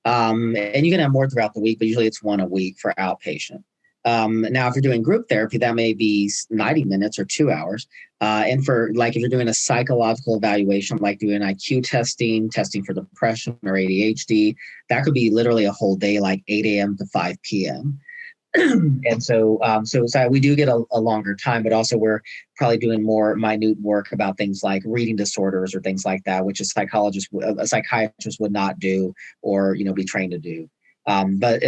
And you can have more throughout the week, but usually it's 1 a week for outpatient. Now, if you're doing group therapy, that may be 90 minutes or 2 hours. And for like, if you're doing a psychological evaluation, like doing IQ testing for depression or ADHD, that could be literally a whole day, like 8 a.m. to 5 p.m. And so we do get a longer time, but also we're probably doing more minute work about things like reading disorders or things like that, which a psychiatrist would not do or, be trained to do. But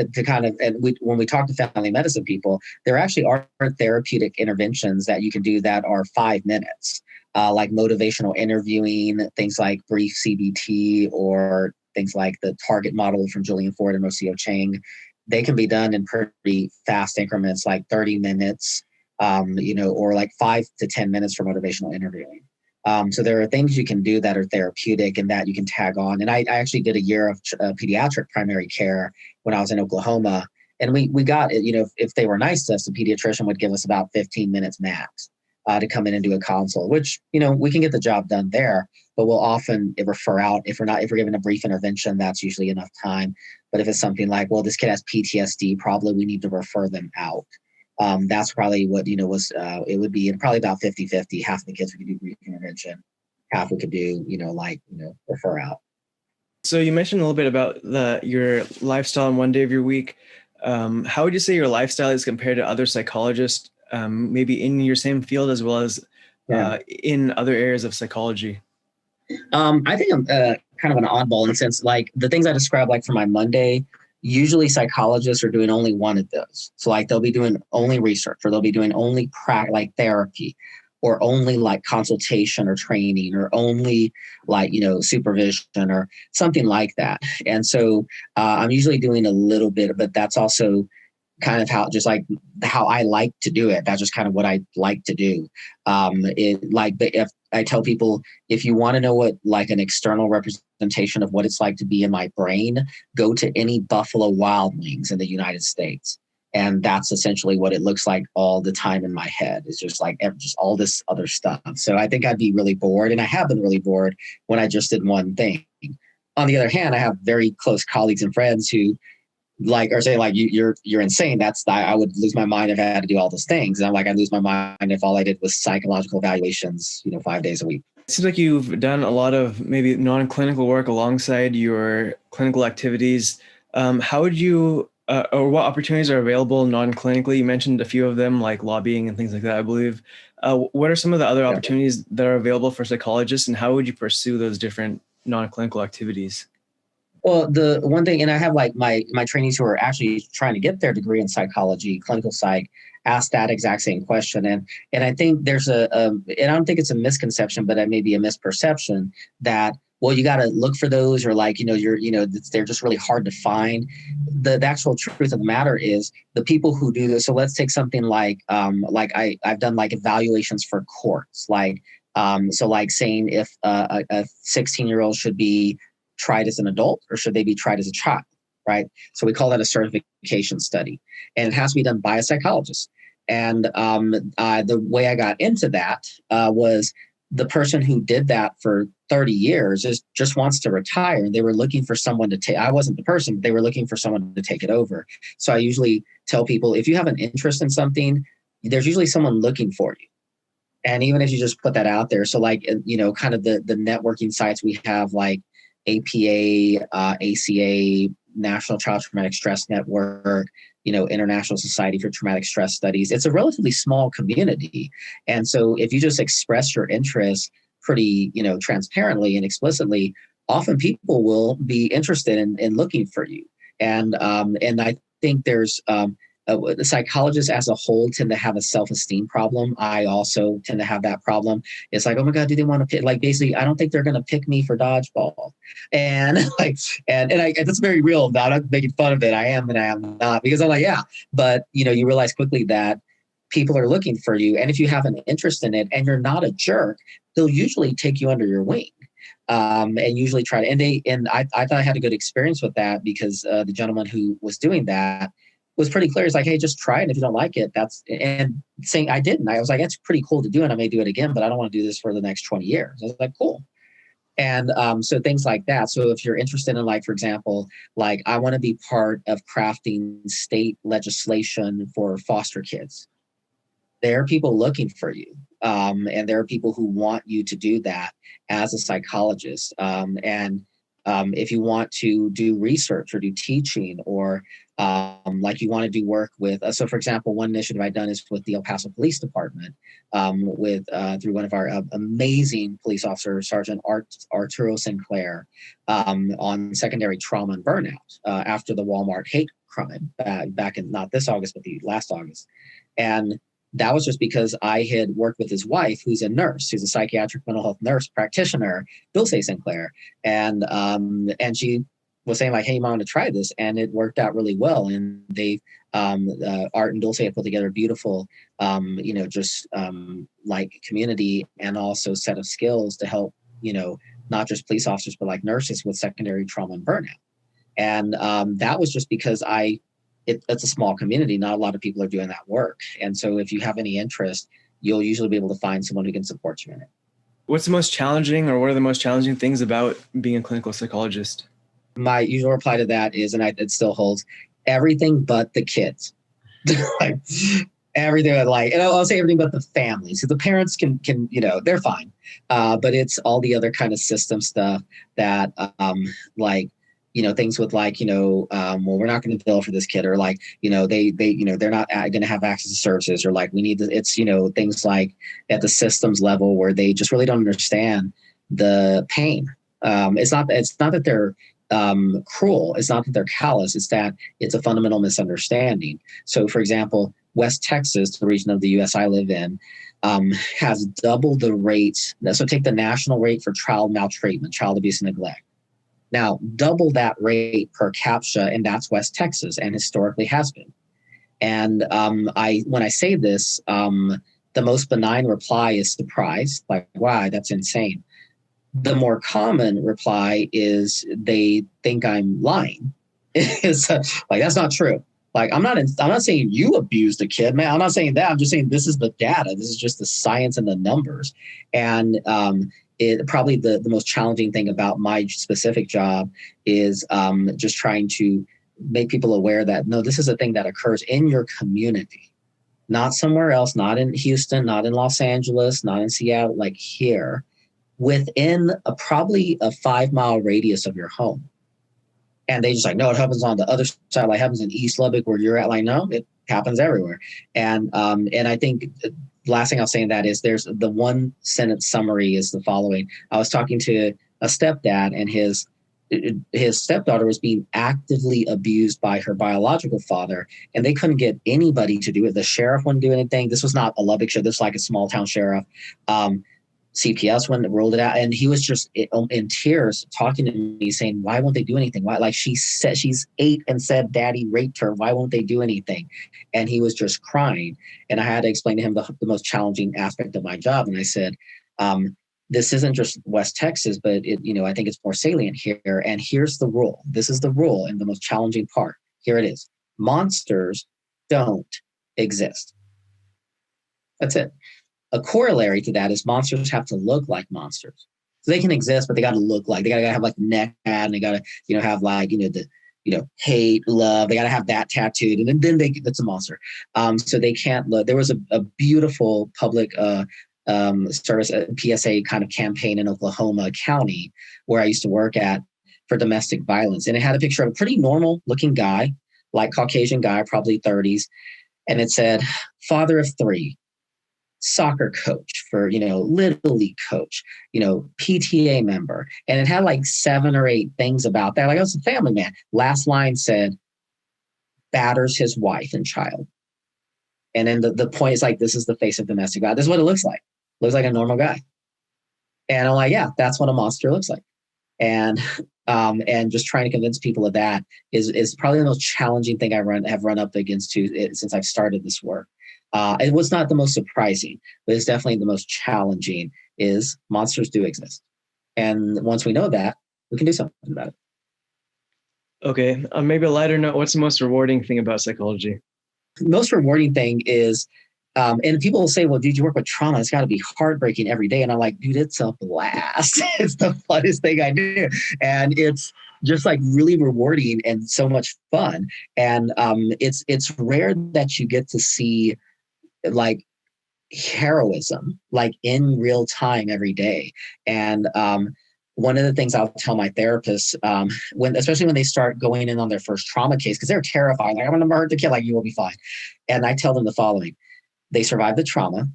when we talk to family medicine people, there actually are therapeutic interventions that you can do that are 5 minutes, like motivational interviewing, things like brief CBT, or things like the target model from Julian Ford and Rocio Chang. They can be done in pretty fast increments, like 30 minutes, or like 5 to 10 minutes for motivational interviewing. So there are things you can do that are therapeutic and that you can tag on. And I actually did a year of pediatric primary care when I was in Oklahoma. And we got it, if they were nice to us, the pediatrician would give us about 15 minutes max to come in and do a consult, which, we can get the job done there, but we'll often refer out. If we're given a brief intervention, that's usually enough time. But if it's something like, well, this kid has PTSD, probably we need to refer them out. That's probably what, it would be probably about 50-50. Half the kids we could do brief intervention, half we could do, refer out. So you mentioned a little bit about your lifestyle in one day of your week. How would you say your lifestyle is compared to other psychologists, maybe in your same field as well as in other areas of psychology? I think I'm kind of an oddball in the sense, like the things I described, like for my Monday, usually psychologists are doing only one of those. So like they'll be doing only research, or they'll be doing only like therapy, or only like consultation or training, or only like, supervision or something like that. And so I'm usually doing a little bit, but that's also kind of how I like to do it. That's just kind of what I like to do. If I tell people, if you want to know what like an external representation of what it's like to be in my brain, go to any Buffalo Wild Wings in the United States. And that's essentially what it looks like all the time in my head. It's just like just all this other stuff. So I think I'd be really bored. And I have been really bored when I just did one thing. On the other hand, I have very close colleagues and friends who are saying like, you're insane. I would lose my mind if I had to do all those things. And I'm like, I'd lose my mind if all I did was psychological evaluations, 5 days a week. It seems like you've done a lot of maybe non-clinical work alongside your clinical activities. How would you, or what opportunities are available non-clinically? You mentioned a few of them, like lobbying and things like that, I believe. What are some of the other opportunities that are available for psychologists, and how would you pursue those different non-clinical activities? Well, the one thing, and I have like my trainees who are actually trying to get their degree in psychology, clinical psych, ask that exact same question. And I think there's and I don't think it's a misconception, but it may be a misperception that, well, you got to look for those, or like, they're just really hard to find. The actual truth of the matter is the people who do this. So let's take something like I've done like evaluations for courts, so like saying if a 16-year-old should be tried as an adult or should they be tried as a child, right? So we call that a certification study, and it has to be done by a psychologist. And the way I got into that was the person who did that for 30 years just wants to retire. And they were looking for someone to take, I wasn't the person, but they were looking for someone to take it over. So I usually tell people, if you have an interest in something, there's usually someone looking for you. And even if you just put that out there, so like, kind of the networking sites we have, like APA, ACA, National Child Traumatic Stress Network, International Society for Traumatic Stress Studies. It's a relatively small community. And so if you just express your interest pretty, transparently and explicitly, often people will be interested in looking for you. And I think there's the psychologists as a whole tend to have a self-esteem problem. I also tend to have that problem. It's like, oh my God, do they want to pick? Like, basically, I don't think they're going to pick me for dodgeball. And and that's very real. I'm not making fun of it. I am and I am not, because I'm like, yeah. But, you realize quickly that people are looking for you. And if you have an interest in it and you're not a jerk, they'll usually take you under your wing. And usually try to, and I thought I had a good experience with that, because the gentleman who was doing that was pretty clear. It's like, hey, just try it. And if you don't like it, and saying I didn't. I was like, that's pretty cool to do, and I may do it again, but I don't want to do this for the next 20 years. I was like, cool. And so things like that. So if you're interested in, like, for example, like I want to be part of crafting state legislation for foster kids, there are people looking for you. And there are people who want you to do that as a psychologist. And if you want to do research or do teaching, or like you want to do work with, so for example, one initiative I've done is with the El Paso Police Department, through one of our amazing police officers, Sergeant Arturo Sinclair, on secondary trauma and burnout after the Walmart hate crime back in, not this August, but the last August. And that was just because I had worked with his wife, who's a nurse, who's a psychiatric mental health nurse practitioner, Dulce Sinclair. And she was saying like, hey, you might want to try this. And it worked out really well. And they, Art and Dulce had put together a beautiful, like community and also set of skills to help, not just police officers, but like nurses with secondary trauma and burnout. And that was just because it's a small community. Not a lot of people are doing that work. And so if you have any interest, you'll usually be able to find someone who can support you in it. What's the most challenging, or what are the most challenging things about being a clinical psychologist? My usual reply to that is, and it still holds, everything but the kids. Like everything, like, and I'll say everything but the families. So the parents can they're fine, but it's all the other kind of system stuff that things with like, well, we're not going to bill for this kid, or like, they're not going to have access to services, or like we need to, it's, things like at the systems level where they just really don't understand the pain. It's not that they're cruel. It's not that they're callous. It's that it's a fundamental misunderstanding. So for example, West Texas, the region of the US I live in, has double the rate. So take the national rate for child maltreatment, child abuse and neglect. Now, double that rate per capita, and that's West Texas, and historically has been. And when I say this, the most benign reply is surprise, like, wow, that's insane. The more common reply is they think I'm lying. It's like, that's not true. Like, I'm not saying you abused a kid, man. I'm not saying that. I'm just saying this is the data. This is just the science and the numbers. And probably the most challenging thing about my specific job is just trying to make people aware that, no, this is a thing that occurs in your community, not somewhere else, not in Houston, not in Los Angeles, not in Seattle, like here, within probably a 5-mile radius of your home. And they just like, no, it happens on the other side, like it happens in East Lubbock where you're at. Like, no, it happens everywhere. And I think the last thing I'll say in that is there's the one sentence summary is the following. I was talking to a stepdad, and his stepdaughter was being actively abused by her biological father, and they couldn't get anybody to do it. The sheriff wouldn't do anything. This was not a Lubbock sheriff. This was like a small town sheriff. CPS when it rolled it out, and he was just in tears talking to me saying, why won't they do anything? Why? Like, she said she's 8 and said daddy raped her. Why won't they do anything? And he was just crying. And I had to explain to him the most challenging aspect of my job. And I said, this isn't just West Texas, but I think it's more salient here. And here's the rule. This is the rule and the most challenging part. Here it is. Monsters don't exist. That's it. A corollary to that is monsters have to look like monsters. So they can exist, but they got to look like, they got to have like neck, and they got to, have like, hate, love. They got to have that tattooed, and then that's a monster. So they can't look. There was a beautiful public service, PSA kind of campaign in Oklahoma County where I used to work at for domestic violence. And it had a picture of a pretty normal looking guy, like Caucasian guy, probably 30s. And it said, father of 3. Soccer coach for, little league coach, PTA member. And it had like 7 or 8 things about that. Like, I was a family man. Last line said, batters his wife and child. And then the point is like, this is the face of domestic violence. This is what it looks like. Looks like a normal guy. And I'm like, yeah, that's what a monster looks like. And just trying to convince people of that is probably the most challenging thing I have run up against since I've started this work. It was not the most surprising, but it's definitely the most challenging is monsters do exist. And once we know that, we can do something about it. Okay. Maybe a lighter note, what's the most rewarding thing about psychology? The most rewarding thing is, and people will say, well, dude, you work with trauma. It's got to be heartbreaking every day. And I'm like, dude, it's a blast. It's the funnest thing I do. And it's just like really rewarding and so much fun. And it's rare that you get to see like heroism, like in real time every day. And one of the things I'll tell my therapists, especially when they start going in on their first trauma case, because they're terrified, like, I'm going to hurt the kid, like, you will be fine. And I tell them the following: they survive the trauma,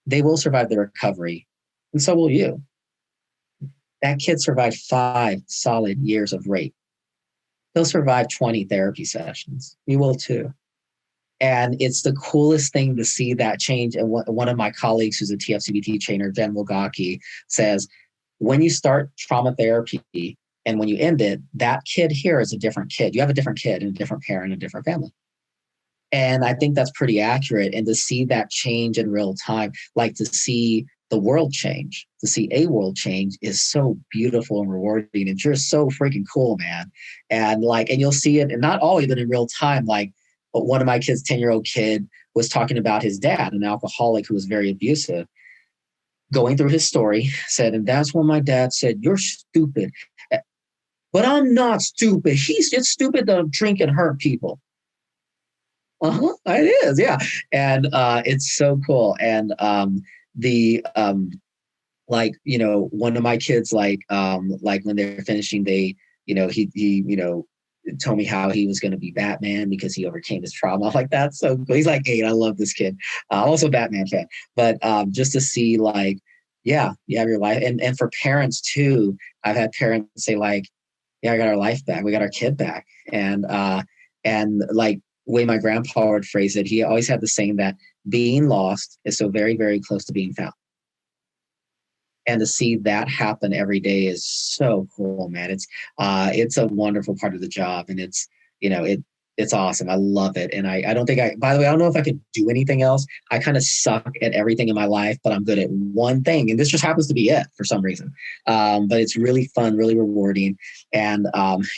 they will survive the recovery, and so will you. That kid survived 5 solid years of rape. He'll survive 20 therapy sessions. You will too. And it's the coolest thing to see that change. And one of my colleagues who's a TFCBT trainer, Jen Wilgocki, says, when you start trauma therapy And when you end it, that kid here is a different kid. You have a different kid and a different parent and a different family. And I think that's pretty accurate. And to see that change in real time, like to see the world change, to see a world change is so beautiful and rewarding. And you're so freaking cool, man. And you'll see it, and not all even in real time. But one of my kids, 10-year-old kid, was talking about his dad, an alcoholic who was very abusive, going through his story, said, and that's when my dad said, "You're stupid." But I'm not stupid. It's stupid to drink and hurt people. It is, yeah. And it's so cool. And one of my kids, when they're finishing, he told me how he was going to be Batman because he overcame his trauma. I'm like, that's so cool. He's like 8. I love this kid. I'm also a Batman fan. But just to see yeah, you have your life. And for parents too, I've had parents say yeah, I got our life back. We got our kid back. And way my grandpa would phrase it, he always had the saying that being lost is so very, very close to being found. And to see that happen every day is so cool, man. It's a wonderful part of the job, and it's awesome. I love it. And I don't think by the way, I don't know if I could do anything else. I kind of suck at everything in my life, but I'm good at one thing. And this just happens to be it for some reason. But it's really fun, really rewarding. And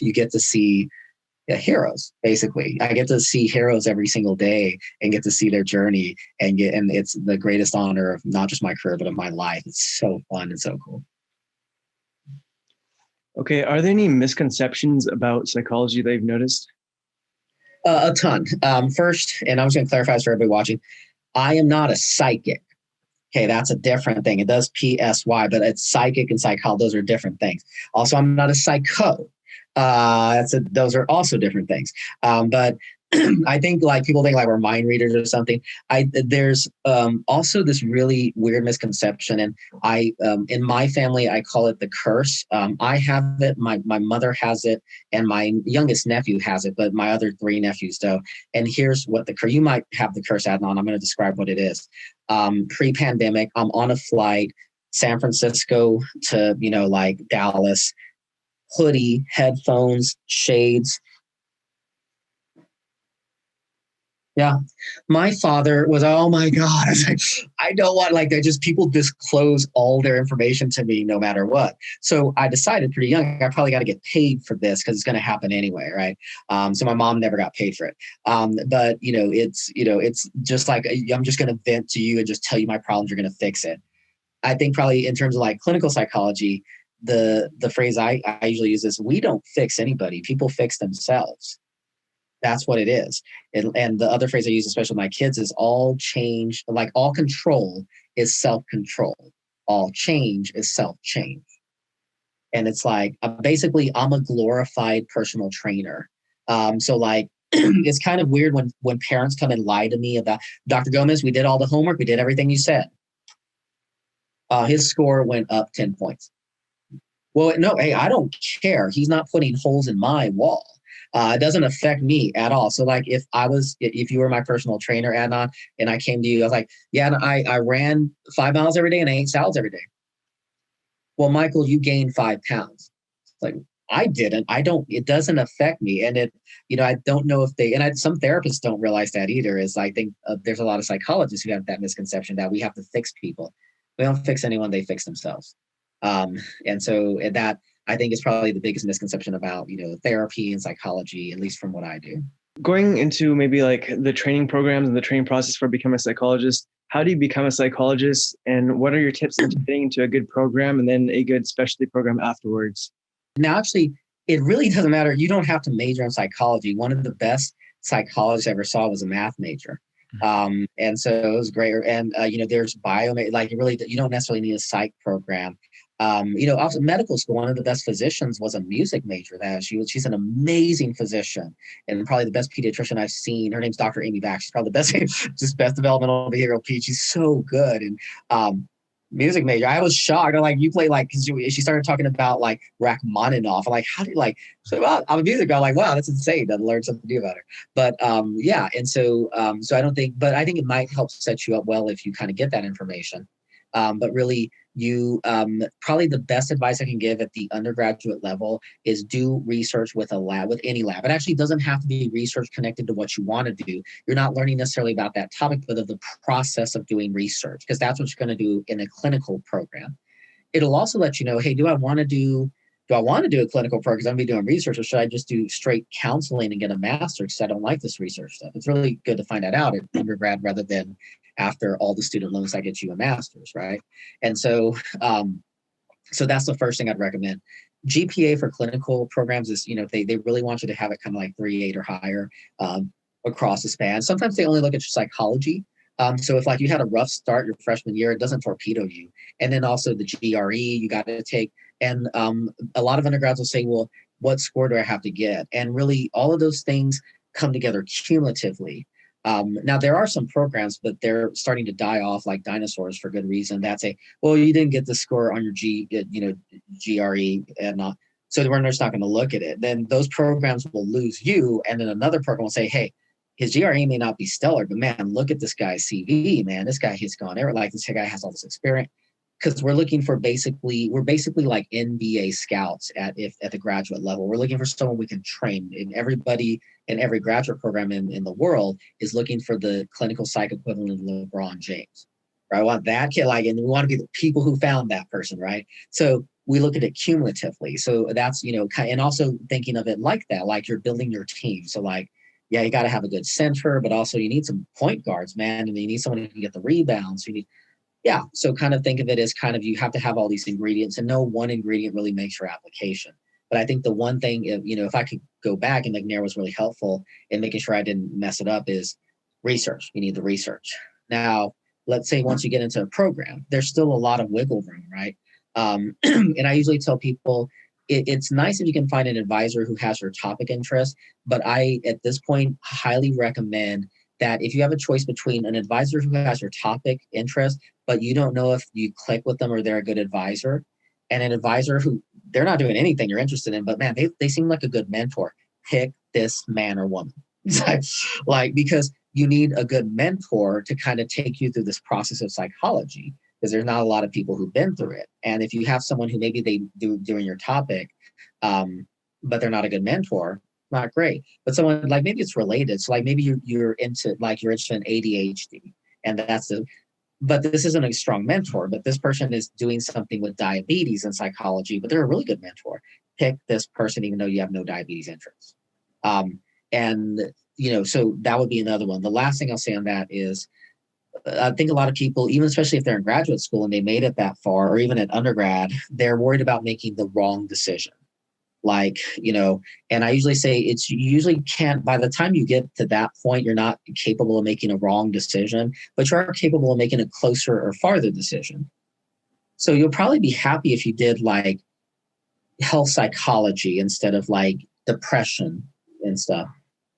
you get to see heroes, basically. I get to see heroes every single day and get to see their journey and it's the greatest honor of not just my career, but of my life. It's so fun and so cool. Okay. Are there any misconceptions about psychology that you've noticed? A ton. First, and I'm just going to clarify this for everybody watching, I am not a psychic. Okay, that's a different thing. It does PSY, but it's psychic and psychology. Those are different things. Also, I'm not a psycho. Those are also different things. But I think people think we're mind readers or something. There's also this really weird misconception, and in my family I call it the curse. I have it. My mother has it, and my youngest nephew has it, but my other 3 nephews don't. And here's what you might have the curse added on. I'm going to describe what it is. Pre-pandemic, I'm on a flight, San Francisco to Dallas. Hoodie, headphones, shades. Yeah. My father was, oh my God. I was like, I don't want that. Just people disclose all their information to me no matter what. So I decided pretty young, I probably got to get paid for this because it's going to happen anyway. Right. So my mom never got paid for it. But it's just I'm just going to vent to you and just tell you my problems. You're going to fix it. I think probably in terms of clinical psychology, the phrase I usually use is, we don't fix anybody. People fix themselves. That's what it is. And the other phrase I use, especially with my kids, is all change, all control is self-control. All change is self-change. And it's basically I'm a glorified personal trainer. It's kind of weird when parents come and lie to me about, Dr. Gomez, we did all the homework. We did everything you said. His score went up 10 points. Well, no, hey, I don't care. He's not putting holes in my wall. It doesn't affect me at all. So if you were my personal trainer, Adnan, and I came to you, I was like, yeah, and I ran 5 miles every day and I ate salads every day. Well, Michael, you gained 5 pounds. It's I didn't. It doesn't affect me. And I don't know if some therapists don't realize that either, is I think there's a lot of psychologists who have that misconception that we have to fix people. We don't fix anyone, they fix themselves. And so that I think is probably the biggest misconception about, therapy and psychology, at least from what I do. Going into maybe the training programs and the training process for becoming a psychologist, how do you become a psychologist, and what are your tips into getting into a good program and then a good specialty program afterwards? Now, actually, it really doesn't matter. You don't have to major in psychology. One of the best psychologists I ever saw was a math major. And so it was great. And, there's you don't necessarily need a psych program. Also medical school, one of the best physicians was a music major. She's an amazing physician and probably the best pediatrician I've seen. Her name's Dr. Amy Back. She's probably the best, just best developmental behavioral ped. She's so good. And, music major, I was shocked. You play because she started talking about Rachmaninoff. I'm how do you I'm a music guy. Wow, that's insane. I'd learn something new about her. But yeah, and so I think it might help set you up well if you kind of get that information. But really, you probably the best advice I can give at the undergraduate level is do research with a lab, with any lab. It actually doesn't have to be research connected to what you want to do. You're not learning necessarily about that topic, but of the process of doing research, because that's what you're going to do in a clinical program. It'll also let you know, hey, do I want to do a clinical program because I'm going to be doing research, or should I just do straight counseling and get a master's because I don't like this research stuff? It's really good to find that out at undergrad rather than after all the student loans that get you a master's, right? And so, so that's the first thing I'd recommend. GPA for clinical programs is, they really want you to have it kind of like 3.8 or higher across the span. Sometimes they only look at your psychology. So if like you had a rough start your freshman year, it doesn't torpedo you. And then also the GRE you got to take. And a lot of undergrads will say, well, what score do I have to get? And really all of those things come together cumulatively. Now there are some programs, but they're starting to die off like dinosaurs for good reason. That's well, you didn't get the score on your GRE and not, so we're just not going to look at it. Then those programs will lose you. And then another program will say, hey, his GRE may not be stellar, but man, look at this guy's CV, man. This guy has gone there. Like this guy has all this experience. Because we're looking for we're basically like NBA scouts at the graduate level. We're looking for someone we can train. And everybody in every graduate program in the world is looking for the clinical psych equivalent of LeBron James. Right? I want that kid, and we want to be the people who found that person, right? So we look at it cumulatively. So that's, and also thinking of it like that, like you're building your team. So yeah, you got to have a good center, but also you need some point guards, man. And you need someone who can get the rebounds. Yeah. So kind of think of it as you have to have all these ingredients, and no one ingredient really makes your application. But I think the one thing, if I could go back, and McNair was really helpful in making sure I didn't mess it up, is research. You need the research. Now, let's say once you get into a program, there's still a lot of wiggle room, right? And I usually tell people, it's nice if you can find an advisor who has your topic interest, but I, at this point, highly recommend that if you have a choice between an advisor who has your topic interest, but you don't know if you click with them or they're a good advisor, and an advisor who they're not doing anything you're interested in, but man, they seem like a good mentor, pick this man or woman. Because you need a good mentor to kind of take you through this process of psychology, because there's not a lot of people who've been through it. And if you have someone who maybe they do doing your topic, but they're not a good mentor, not great. But someone maybe it's related. So maybe you're interested in ADHD, and but this isn't a strong mentor, but this person is doing something with diabetes and psychology, but they're a really good mentor. Pick this person, even though you have no diabetes interest. So that would be another one. The last thing I'll say on that is, I think a lot of people, even especially if they're in graduate school and they made it that far, or even at undergrad, they're worried about making the wrong decision. And I usually say you usually can't, by the time you get to that point, you're not capable of making a wrong decision, but you are capable of making a closer or farther decision. So you'll probably be happy if you did health psychology instead of depression and stuff.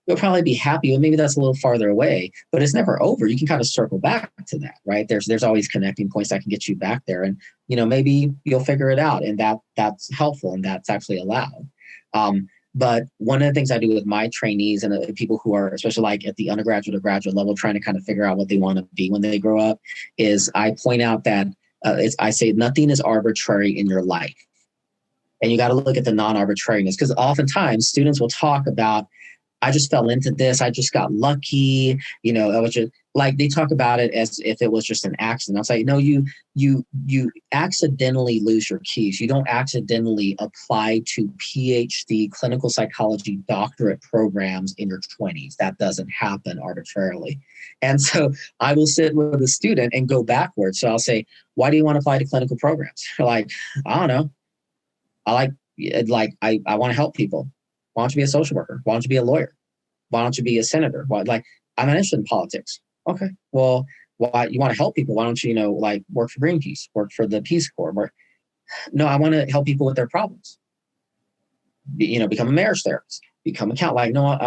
You'll probably be happy. Well, maybe that's a little farther away, but it's never over. You can kind of circle back to that, right? There's always connecting points that can get you back there, and maybe you'll figure it out, and that's helpful, and that's actually allowed. But one of the things I do with my trainees and people who are, especially at the undergraduate or graduate level, trying to kind of figure out what they want to be when they grow up, is I point out that I say nothing is arbitrary in your life, and you got to look at the non-arbitrariness, because oftentimes students will talk about, I just fell into this. I just got lucky. I was just they talk about it as if it was just an accident. I was like, no, you accidentally lose your keys. You don't accidentally apply to PhD clinical psychology doctorate programs in your 20s. That doesn't happen arbitrarily. And so I will sit with a student and go backwards. So I'll say, why do you want to apply to clinical programs? I don't know. I want to help people. Why don't you be a social worker? Why don't you be a lawyer? Why don't you be a senator? I'm not interested in politics. Okay. Well, why you want to help people? Why don't you, work for Greenpeace, work for the Peace Corps? No, I want to help people with their problems. Become a marriage therapist, become a counselor. No, I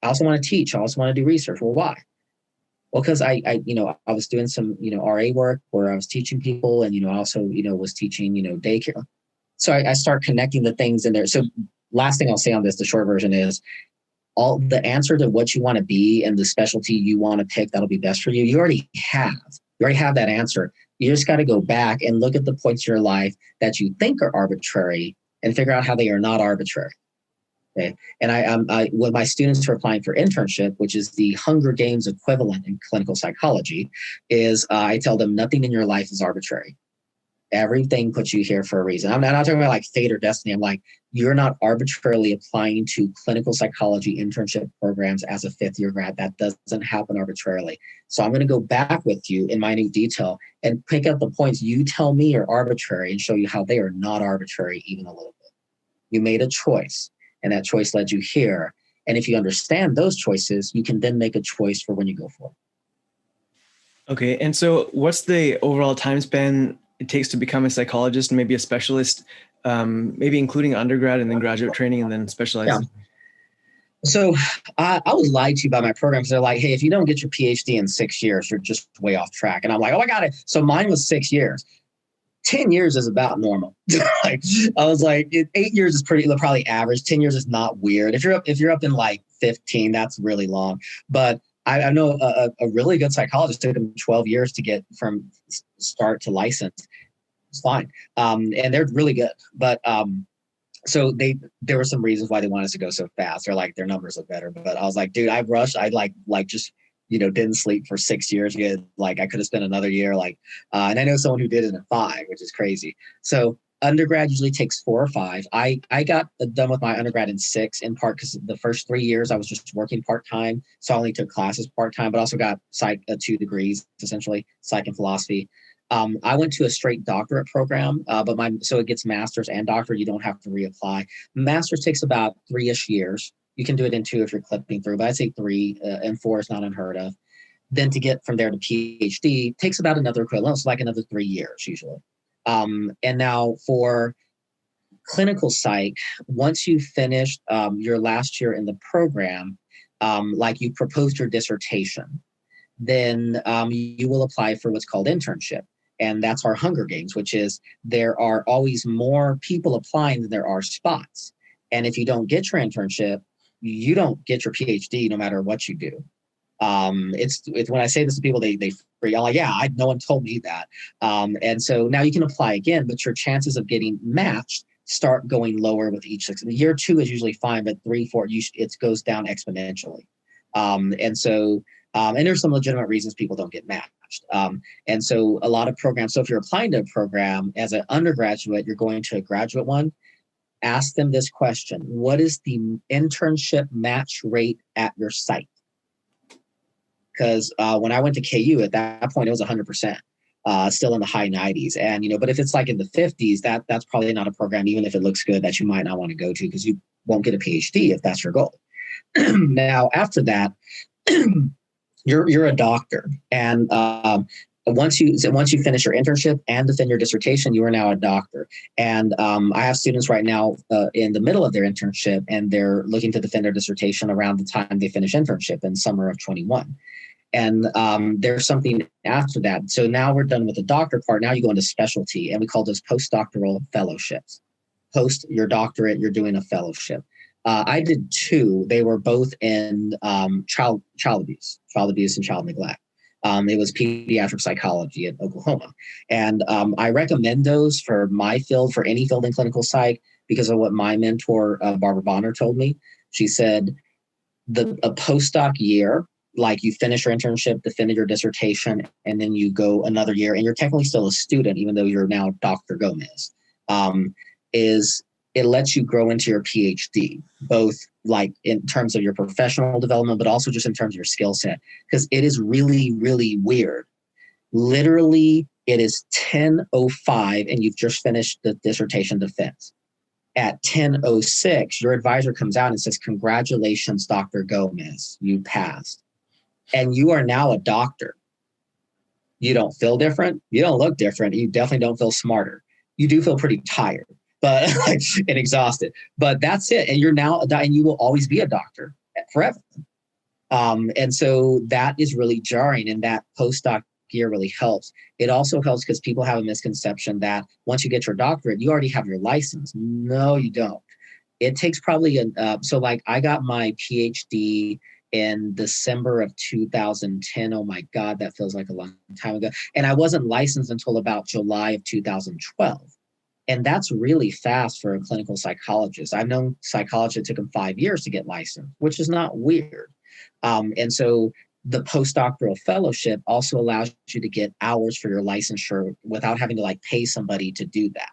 also want to teach. I also want to do research. Well, why? Well, because I was doing some, RA work where I was teaching people, and, I also, was teaching, daycare. So I start connecting the things in there. So last thing I'll say on this, the short version is, all the answer to what you want to be and the specialty you want to pick that'll be best for you, you already have that answer. You just got to go back and look at the points in your life that you think are arbitrary and figure out how they are not arbitrary. Okay. And when my students are applying for internship, which is the Hunger Games equivalent in clinical psychology, is I tell them nothing in your life is arbitrary. Everything puts you here for a reason. I'm not talking about like fate or destiny. I'm like, you're not arbitrarily applying to clinical psychology internship programs as a fifth-year grad. That doesn't happen arbitrarily. So I'm going to go back with you in minute detail and pick up the points you tell me are arbitrary and show you how they are not arbitrary even a little bit. You made a choice, and that choice led you here. And if you understand those choices, you can then make a choice for when you go for it. Okay. And so what's the overall time span it takes to become a psychologist and maybe a specialist, maybe including undergrad and then graduate training and then specializing? Yeah. So I was lied to by my program because they're like, hey, if you don't get your PhD in 6 years, you're just way off track. And I'm like, oh, I got it. So mine was 6 years. 10 years is about normal. Like, I was like, 8 years is probably average. 10 years is not weird. If you're up in like 15, that's really long. But I know a really good psychologist took him 12 years to get from start to license. It's fine. And they're really good. But so there were some reasons why they wanted us to go so fast. They're like, their numbers look better. But I was like, dude, I rushed. I like just, didn't sleep for 6 years. Like I could have spent another year. And I know someone who did it in 5, which is crazy. So undergrad usually takes 4 or 5. I got done with my undergrad in 6, in part because the first 3 years I was just working part-time. So I only took classes part-time, but also got psych 2 degrees, essentially, psych and philosophy. I went to a straight doctorate program, so it gets master's and doctorate. You don't have to reapply. Master's takes about 3-ish years. You can do it in 2 if you're clipping through, but I'd say 3 and 4 is not unheard of. Then to get from there to PhD takes about another equivalent, so like another 3 years usually. And now for clinical psych, once you've finished your last year in the program, like you proposed your dissertation, then you will apply for what's called internship. And that's our Hunger Games, which is there are always more people applying than there are spots. And if you don't get your internship, you don't get your PhD no matter what you do. It's when I say this to people, they freak. I'm like, yeah, no one told me that. And so now you can apply again, but your chances of getting matched start going lower with each 6. Year 2 is usually fine, but 3, 4, it goes down exponentially. And there's some legitimate reasons people don't get matched. And so a lot of programs, so if you're applying to a program as an undergraduate, you're going to a graduate one, ask them this question: what is the internship match rate at your site? Because when I went to KU at that point, it was 100%, still in the high 90s. And, but if it's like in the 50s, that's probably not a program, even if it looks good, that you might not want to go to because you won't get a PhD if that's your goal. Now, after that, you're a doctor. And once you finish your internship and defend your dissertation, you are now a doctor. And I have students right now in the middle of their internship, and they're looking to defend their dissertation around the time they finish internship in summer of 21. And there's something after that. So now we're done with the doctor part. Now you go into specialty, and we call those postdoctoral fellowships. Post your doctorate, you're doing a fellowship. I did 2. They were both in child abuse and child neglect. It was pediatric psychology in Oklahoma. And I recommend those for my field, for any field in clinical psych, because of what my mentor, Barbara Bonner, told me. She said, a postdoc year, like you finish your internship, defend your dissertation, and then you go another year, and you're technically still a student, even though you're now Dr. Gomez, it lets you grow into your PhD, both like in terms of your professional development, but also just in terms of your skill set, because it is really, really weird. Literally, it is 10:05 and you've just finished the dissertation defense. At 10:06, your advisor comes out and says, congratulations, Dr. Gomez, you passed. And you are now a doctor. You don't feel different. You don't look different. You definitely don't feel smarter. You do feel pretty tired, but and exhausted. But that's it. And you're now, and you will always be a doctor forever. And so that is really jarring. And that postdoc year really helps. It also helps because people have a misconception that once you get your doctorate, you already have your license. No, you don't. It takes probably, so like I got my PhD in December of 2010. Oh my God, that feels like a long time ago. And I wasn't licensed until about July of 2012. And that's really fast for a clinical psychologist. I've known psychologists it took them 5 years to get licensed, which is not weird. And so the postdoctoral fellowship also allows you to get hours for your licensure without having to like pay somebody to do that.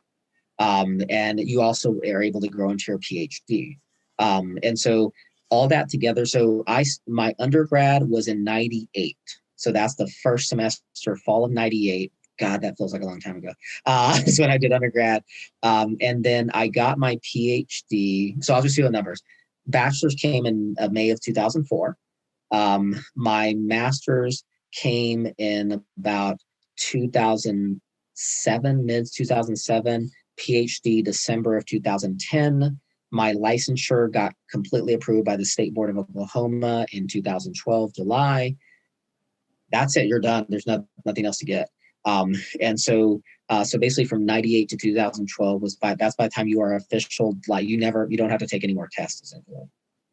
And you also are able to grow into your PhD. And so all that together. So my undergrad was in 98. So that's the first semester, fall of 98. God, that feels like a long time ago. That's when I did undergrad. And then I got my PhD. So I'll just do the numbers. Bachelor's came in May of 2004. My master's came in about 2007, mid 2007. PhD December of 2010. My licensure got completely approved by the State Board of Oklahoma in 2012, July. That's it. You're done. There's nothing else to get. And so basically from 98 to 2012 that's by the time you are official, like you don't have to take any more tests essentially,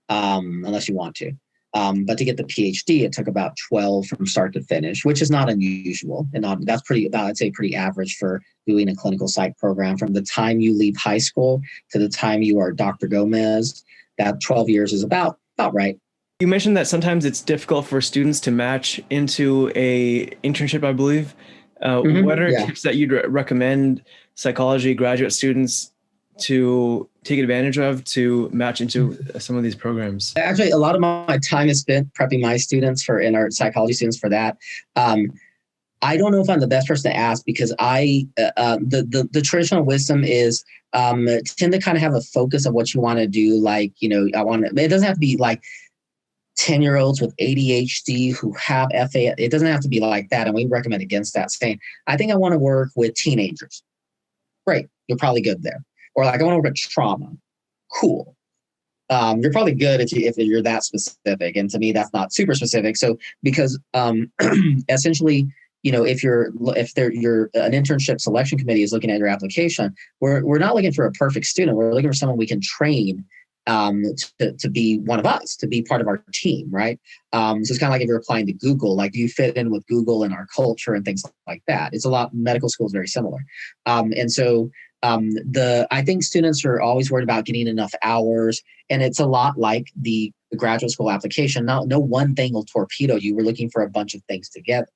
unless you want to. But to get the PhD, it took about 12 from start to finish, which is not unusual. And that's I'd say pretty average for doing a clinical psych program. From the time you leave high school to the time you are Dr. Gomez, that 12 years is about right. You mentioned that sometimes it's difficult for students to match into a internship, I believe. What are tips that you'd recommend psychology graduate students to take advantage of to match into some of these programs? Actually, a lot of my time is spent prepping my students in our psychology students for that. I don't know if I'm the best person to ask because the traditional wisdom is tend to kind of have a focus of what you want to do. Like, it doesn't have to be like 10-year-olds with ADHD who have FA. It doesn't have to be like that. And we recommend against that, saying, I think I want to work with teenagers. Great. You're probably good there. Or like, I want to work with trauma. Cool. You're probably good if you're that specific. And to me, that's not super specific. So because essentially, if your an internship selection committee is looking at your application, we're not looking for a perfect student. We're looking for someone we can train to be one of us, to be part of our team, right? So it's kind of like if you're applying to Google, like do you fit in with Google and our culture and things like that? It's medical school is very similar. And so I think students are always worried about getting enough hours, and it's a lot like the graduate school application. No one thing will torpedo you. We're looking for a bunch of things together.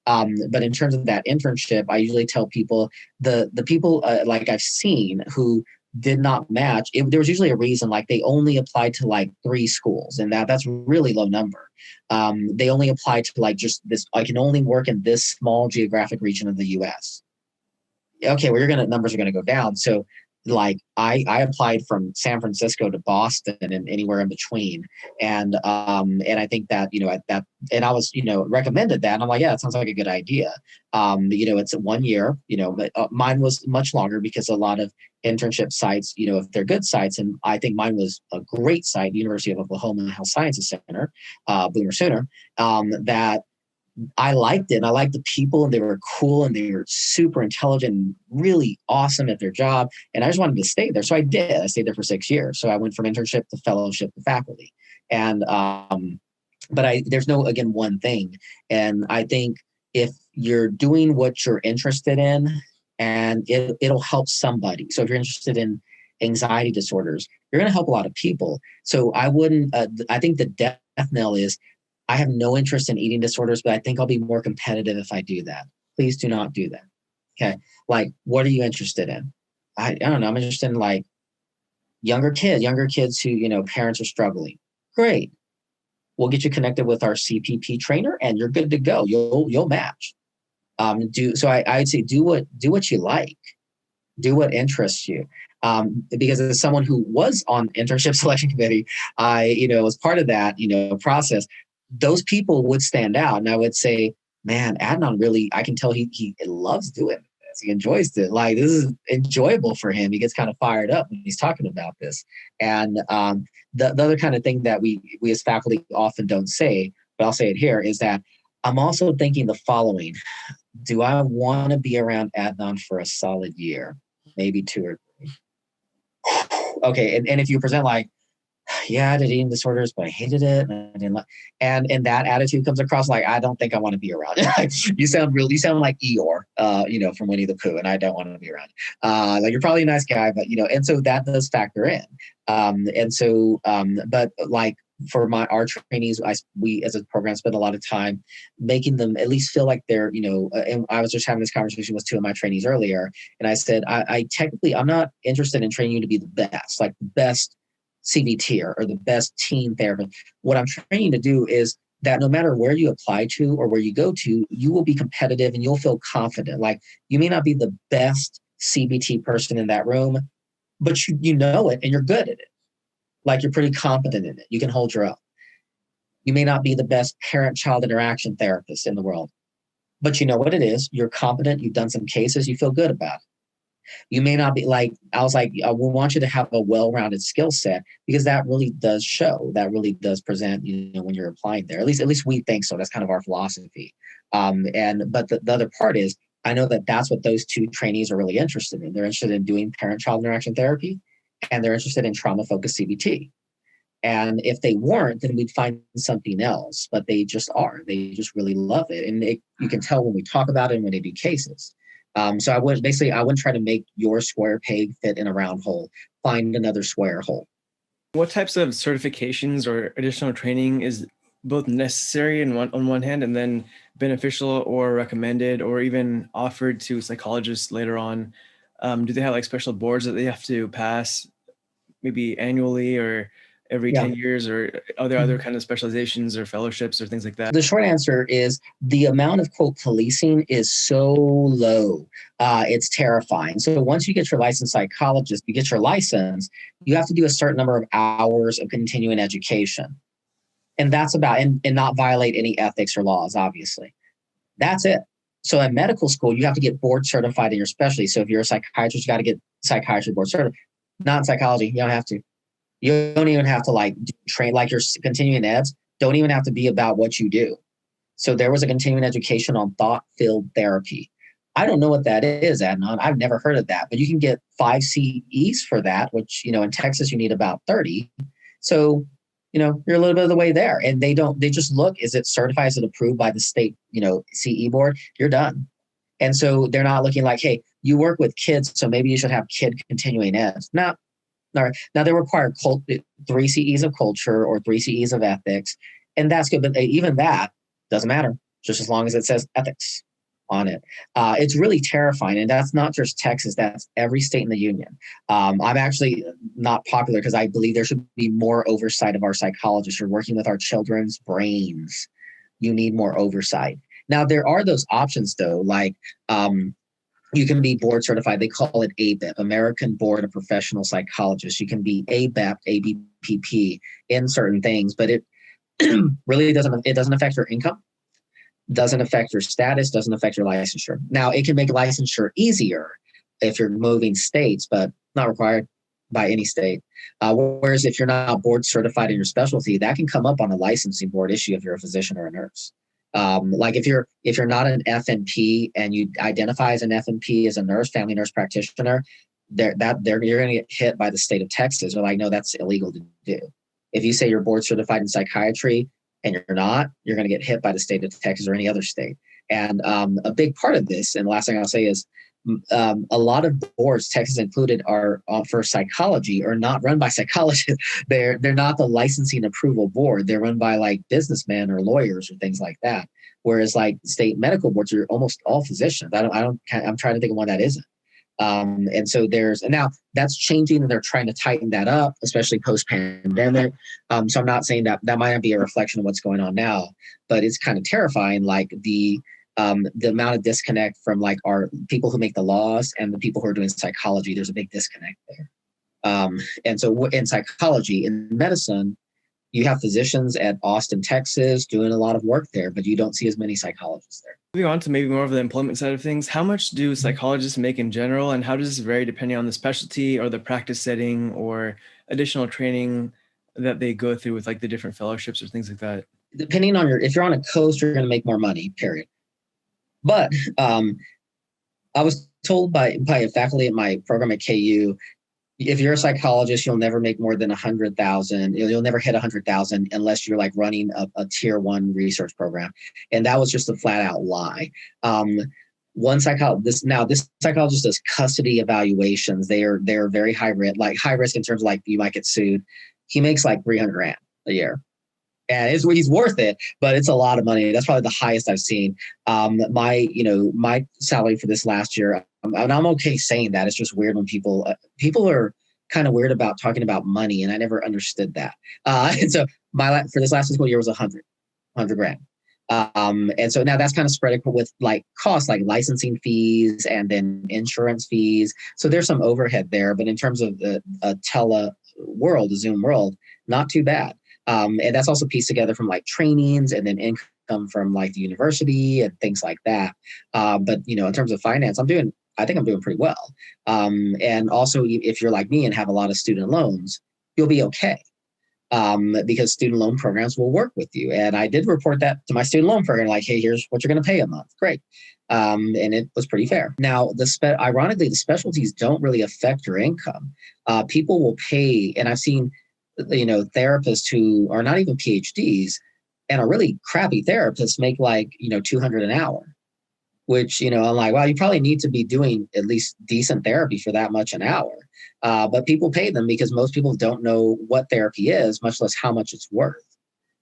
But in terms of that internship, I usually tell people the people like I've seen who did not match. There was usually a reason, like they only applied to like 3 schools, and that's really low number. They only applied to like just this. I can only work in this small geographic region of the U.S. Okay, well, numbers are gonna go down. So like I applied from San Francisco to Boston and anywhere in between. And I think that, and I was, recommended that. And I'm like, yeah, it sounds like a good idea. It's 1 year, but mine was much longer because a lot of internship sites, if they're good sites, and I think mine was a great site, University of Oklahoma Health Sciences Center, Boomer Sooner, that I liked it. And I liked the people, and they were cool, and they were super intelligent and really awesome at their job. And I just wanted to stay there. So I did. I stayed there for 6 years. So I went from internship to fellowship to faculty. And, but there's no, again, one thing. And I think if you're doing what you're interested in, and it'll help somebody. So if you're interested in anxiety disorders, you're going to help a lot of people. So I think the death knell is, I have no interest in eating disorders, but I think I'll be more competitive if I do that. Please do not do that. Okay. Like, what are you interested in? I don't know. I'm interested in like younger kids who, parents are struggling. Great. We'll get you connected with our CPP trainer and you're good to go. You'll match. I'd say do what you like. Do what interests you. Because as someone who was on internship selection committee, I, was part of that, process. Those people would stand out, and I would say, man, Adnan really, I can tell he loves doing this. He enjoys it. Like, this is enjoyable for him. He gets kind of fired up when he's talking about this. And the other kind of thing that we as faculty often don't say, but I'll say it here, is that I'm also thinking the following. Do I want to be around Adnan for a solid year? Maybe 2 or 3. Okay, and if you present like, yeah, I did eating disorders, but I hated it. And I didn't like, and that attitude comes across like, I don't think I want to be around. You sound like Eeyore, from Winnie the Pooh, and I don't want to be around. Like you're probably a nice guy, but and so that does factor in. But like for our trainees, we as a program spend a lot of time making them at least feel like they're, and I was just having this conversation with two of my trainees earlier, and I said, I technically, I'm not interested in training you to be the best, like the best CBT or the best team therapist. What I'm trying to do is that no matter where you apply to or where you go to, you will be competitive and you'll feel confident. Like you may not be the best CBT person in that room, but you know it and you're good at it. Like you're pretty competent in it. You can hold your own. You may not be the best parent-child interaction therapist in the world, but you know what it is. You're competent. You've done some cases. You feel good about it. You may not be like, I was like, I want you to have a well-rounded skill set because that really does show, that really does present, when you're applying there. At least we think so. That's kind of our philosophy. But the other part is, I know that that's what those two trainees are really interested in. They're interested in doing parent-child interaction therapy, and they're interested in trauma-focused CBT. And if they weren't, then we'd find something else. But they just are. They just really love it, and you can tell when we talk about it and when they do cases. So I wouldn't try to make your square peg fit in a round hole. Find another square hole. What types of certifications or additional training is both necessary on one hand and then beneficial or recommended or even offered to psychologists later on? Do they have like special boards that they have to pass maybe annually or every 10 years, or are there other kind of specializations or fellowships or things like that? The short answer is the amount of quote policing is so low. It's terrifying. So once you get your licensed psychologist, you get your license, you have to do a certain number of hours of continuing education. And that's about, and not violate any ethics or laws, obviously. That's it. So at medical school, you have to get board certified in your specialty. So if you're a psychiatrist, you got to get psychiatry board certified. Not in psychology, you don't have to. You don't even have to train, like your continuing eds don't even have to be about what you do. So there was a continuing education on thought-filled therapy. I don't know what that is, Adnan. I've never heard of that, but you can get 5 CEs for that, which, in Texas, you need about 30. So, you're a little bit of the way there. And they just look, is it certified, is it approved by the state, CE board? You're done. And so they're not looking like, hey, you work with kids, so maybe you should have kid continuing eds. No. Now they require 3 CEs of culture or 3 CEs of ethics, and that's good. But even that doesn't matter, just as long as it says ethics on it. It's really terrifying, and that's not just Texas. That's every state in the union. I'm actually not popular because I believe there should be more oversight of our psychologists. You're working with our children's brains. You need more oversight. Now, there are those options, though, like you can be board certified. They call it ABEP, American Board of Professional Psychologists. You can be ABEP, ABPP in certain things, but it really doesn't affect your income, doesn't affect your status, doesn't affect your licensure. Now, it can make licensure easier if you're moving states, but not required by any state. Whereas if you're not board certified in your specialty, that can come up on a licensing board issue if you're a physician or a nurse. Like if you're not an FNP and you identify as an FNP as a nurse, family nurse practitioner, you're going to get hit by the state of Texas. They're like, no, that's illegal to do. If you say you're board certified in psychiatry and you're not, you're going to get hit by the state of Texas or any other state. And a big part of this, and the last thing I'll say is, a lot of boards, Texas included, are for psychology are not run by psychologists. They're not the licensing approval board. They're run by like businessmen or lawyers or things like that. Whereas like state medical boards are almost all physicians. I'm trying to think of one that isn't. And so now that's changing and they're trying to tighten that up, especially post-pandemic. So I'm not saying that might not be a reflection of what's going on now, but it's kind of terrifying. Like the amount of disconnect from like our people who make the laws and the people who are doing psychology, there's a big disconnect there. And so in psychology, in medicine, you have physicians at Austin, Texas, doing a lot of work there, but you don't see as many psychologists there. Moving on to maybe more of the employment side of things, how much do psychologists make in general, and how does this vary depending on the specialty or the practice setting or additional training that they go through with like the different fellowships or things like that? Depending on if you're on a coast, you're going to make more money, period. But I was told by a faculty at my program at KU, if you're a psychologist, you'll never make more than 100,000. You'll never hit 100,000 unless you're like running a tier one research program. And that was just a flat out lie. One psychologist, this psychologist does custody evaluations. They're very high risk in terms of like you might get sued. He makes like 300 grand a year. And he's worth it, but it's a lot of money. That's probably the highest I've seen. My salary for this last year, and I'm okay saying that. It's just weird when people are kind of weird about talking about money, and I never understood that. And so for this last fiscal year was 100 grand. And so now that's kind of spread with like costs like licensing fees and then insurance fees. So there's some overhead there, but in terms of the the Zoom world, not too bad. And that's also pieced together from like trainings and then income from like the university and things like that. But in terms of finance, I think I'm doing pretty well. And also if you're like me and have a lot of student loans, you'll be okay. Because student loan programs will work with you. And I did report that to my student loan program, like, hey, here's what you're going to pay a month. Great. And it was pretty fair. Now, ironically, the specialties don't really affect your income. People will pay, and I've seen therapists who are not even PhDs and are really crappy therapists make like, $200 an hour, which, I'm like, wow, you probably need to be doing at least decent therapy for that much an hour. But people pay them because most people don't know what therapy is, much less how much it's worth.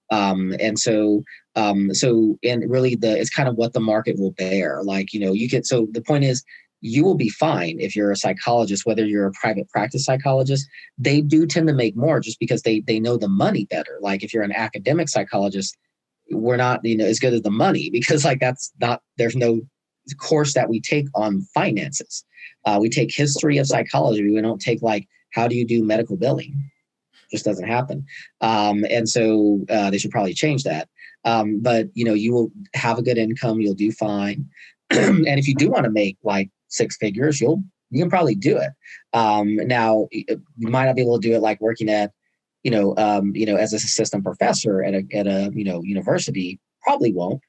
And really it's kind of what the market will bear. Like, so the point is, you will be fine if you're a psychologist, whether you're a private practice psychologist. They do tend to make more just because they know the money better. Like if you're an academic psychologist, we're not, as good as the money because like there's no course that we take on finances. We take history of psychology. We don't take like, how do you do medical billing? It just doesn't happen. And so they should probably change that. But you will have a good income. You'll do fine. And if you do want to make like six figures, you can probably do it. Now you might not be able to do it like working at, as an assistant professor at a university, probably won't.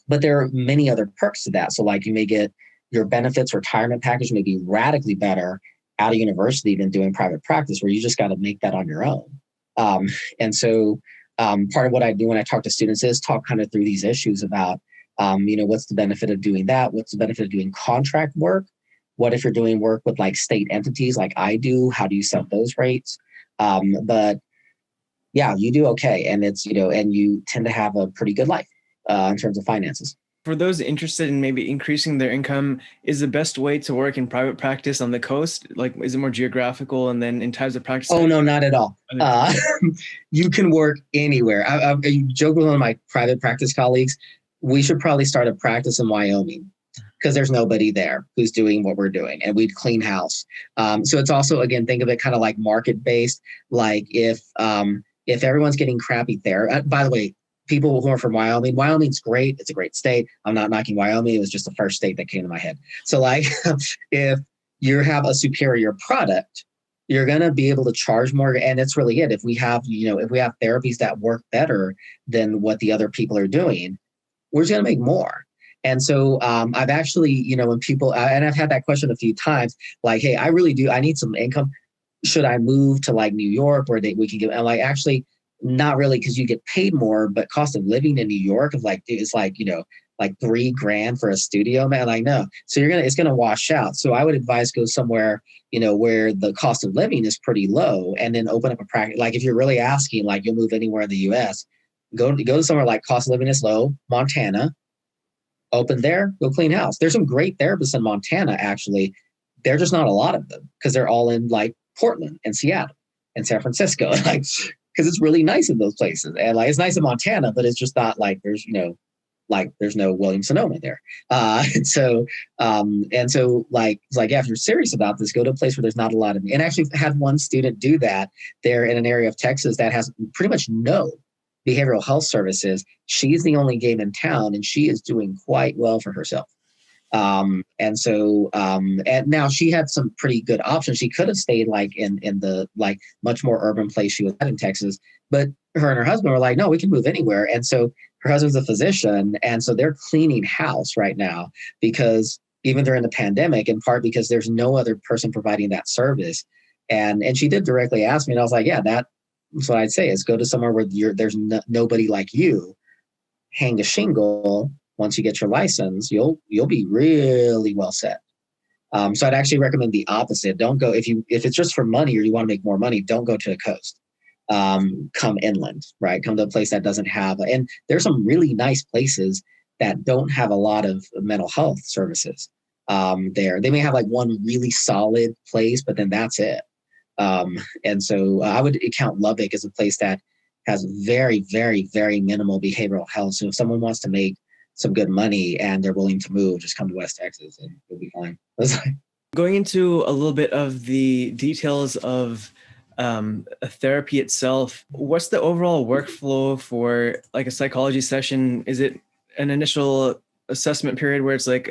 But there are many other perks to that. So like you may get your benefits retirement package may be radically better out of university than doing private practice, where you just got to make that on your own. And so part of what I do when I talk to students is talk kind of through these issues about, what's the benefit of doing that? What's the benefit of doing contract work? What if you're doing work with like state entities like I do? How do you set those rates? But yeah, you do okay. And it's, and you tend to have a pretty good life in terms of finances. For those interested in maybe increasing their income, is the best way to work in private practice on the coast? Like, is it more geographical? And then in times of practice? Oh, no, not at all. You can work anywhere. I joke with one of my private practice colleagues, we should probably start a practice in Wyoming because there's nobody there who's doing what we're doing, and we'd clean house. So it's also, again, think of it kind of like market-based. Like if everyone's getting crappy there, by the way, people who are from Wyoming's great. It's a great state. I'm not knocking Wyoming. It was just the first state that came to my head. So like if you have a superior product, you're going to be able to charge more. And that's really it. If we have therapies that work better than what the other people are doing, we're just going to make more. And so I've actually, when people, and I've had that question a few times, like, hey, I need some income. Should I move to like New York where we can get, and like, actually, not really, because you get paid more, but cost of living in New York is like like $3,000 for a studio, man. I know. So it's gonna wash out. So I would advise go somewhere, where the cost of living is pretty low, and then open up a practice. Like if you're really asking, like you'll move anywhere in the US, go to somewhere like cost of living is low, Montana, open there, go clean house. There's some great therapists in Montana, actually. There's just not a lot of them because they're all in like Portland and Seattle and San Francisco. Like, because it's really nice in those places. And like, it's nice in Montana, but it's just not like there's no Williams-Sonoma there. And so like, it's like, yeah, if you're serious about this, go to a place where there's not a lot of, and actually had one student do that there in an area of Texas that has pretty much no behavioral health services. She's the only game in town, and she is doing quite well for herself. And now she had some pretty good options. She could have stayed like in the like much more urban place she was at in Texas, but her and her husband were like, no, we can move anywhere. And so her husband's a physician, and so they're cleaning house right now because even during the pandemic, in part because there's no other person providing that service. And she did directly ask me, and I was like, yeah, that's what I'd say is go to somewhere where there's nobody like you. Hang a shingle. Once you get your license, you'll be really well set. So I'd actually recommend the opposite. Don't go if it's just for money or you want to make more money. Don't go to the coast. Come inland, right? Come to a place that doesn't have. And there's some really nice places that don't have a lot of mental health services. There, they may have like one really solid place, but then that's it. And so I would count Lubbock as a place that has very, very, very minimal behavioral health. So if someone wants to make some good money and they're willing to move, just come to West Texas and you'll be fine. Going into a little bit of the details of a therapy itself, what's the overall workflow for like a psychology session? Is it an initial assessment period where it's like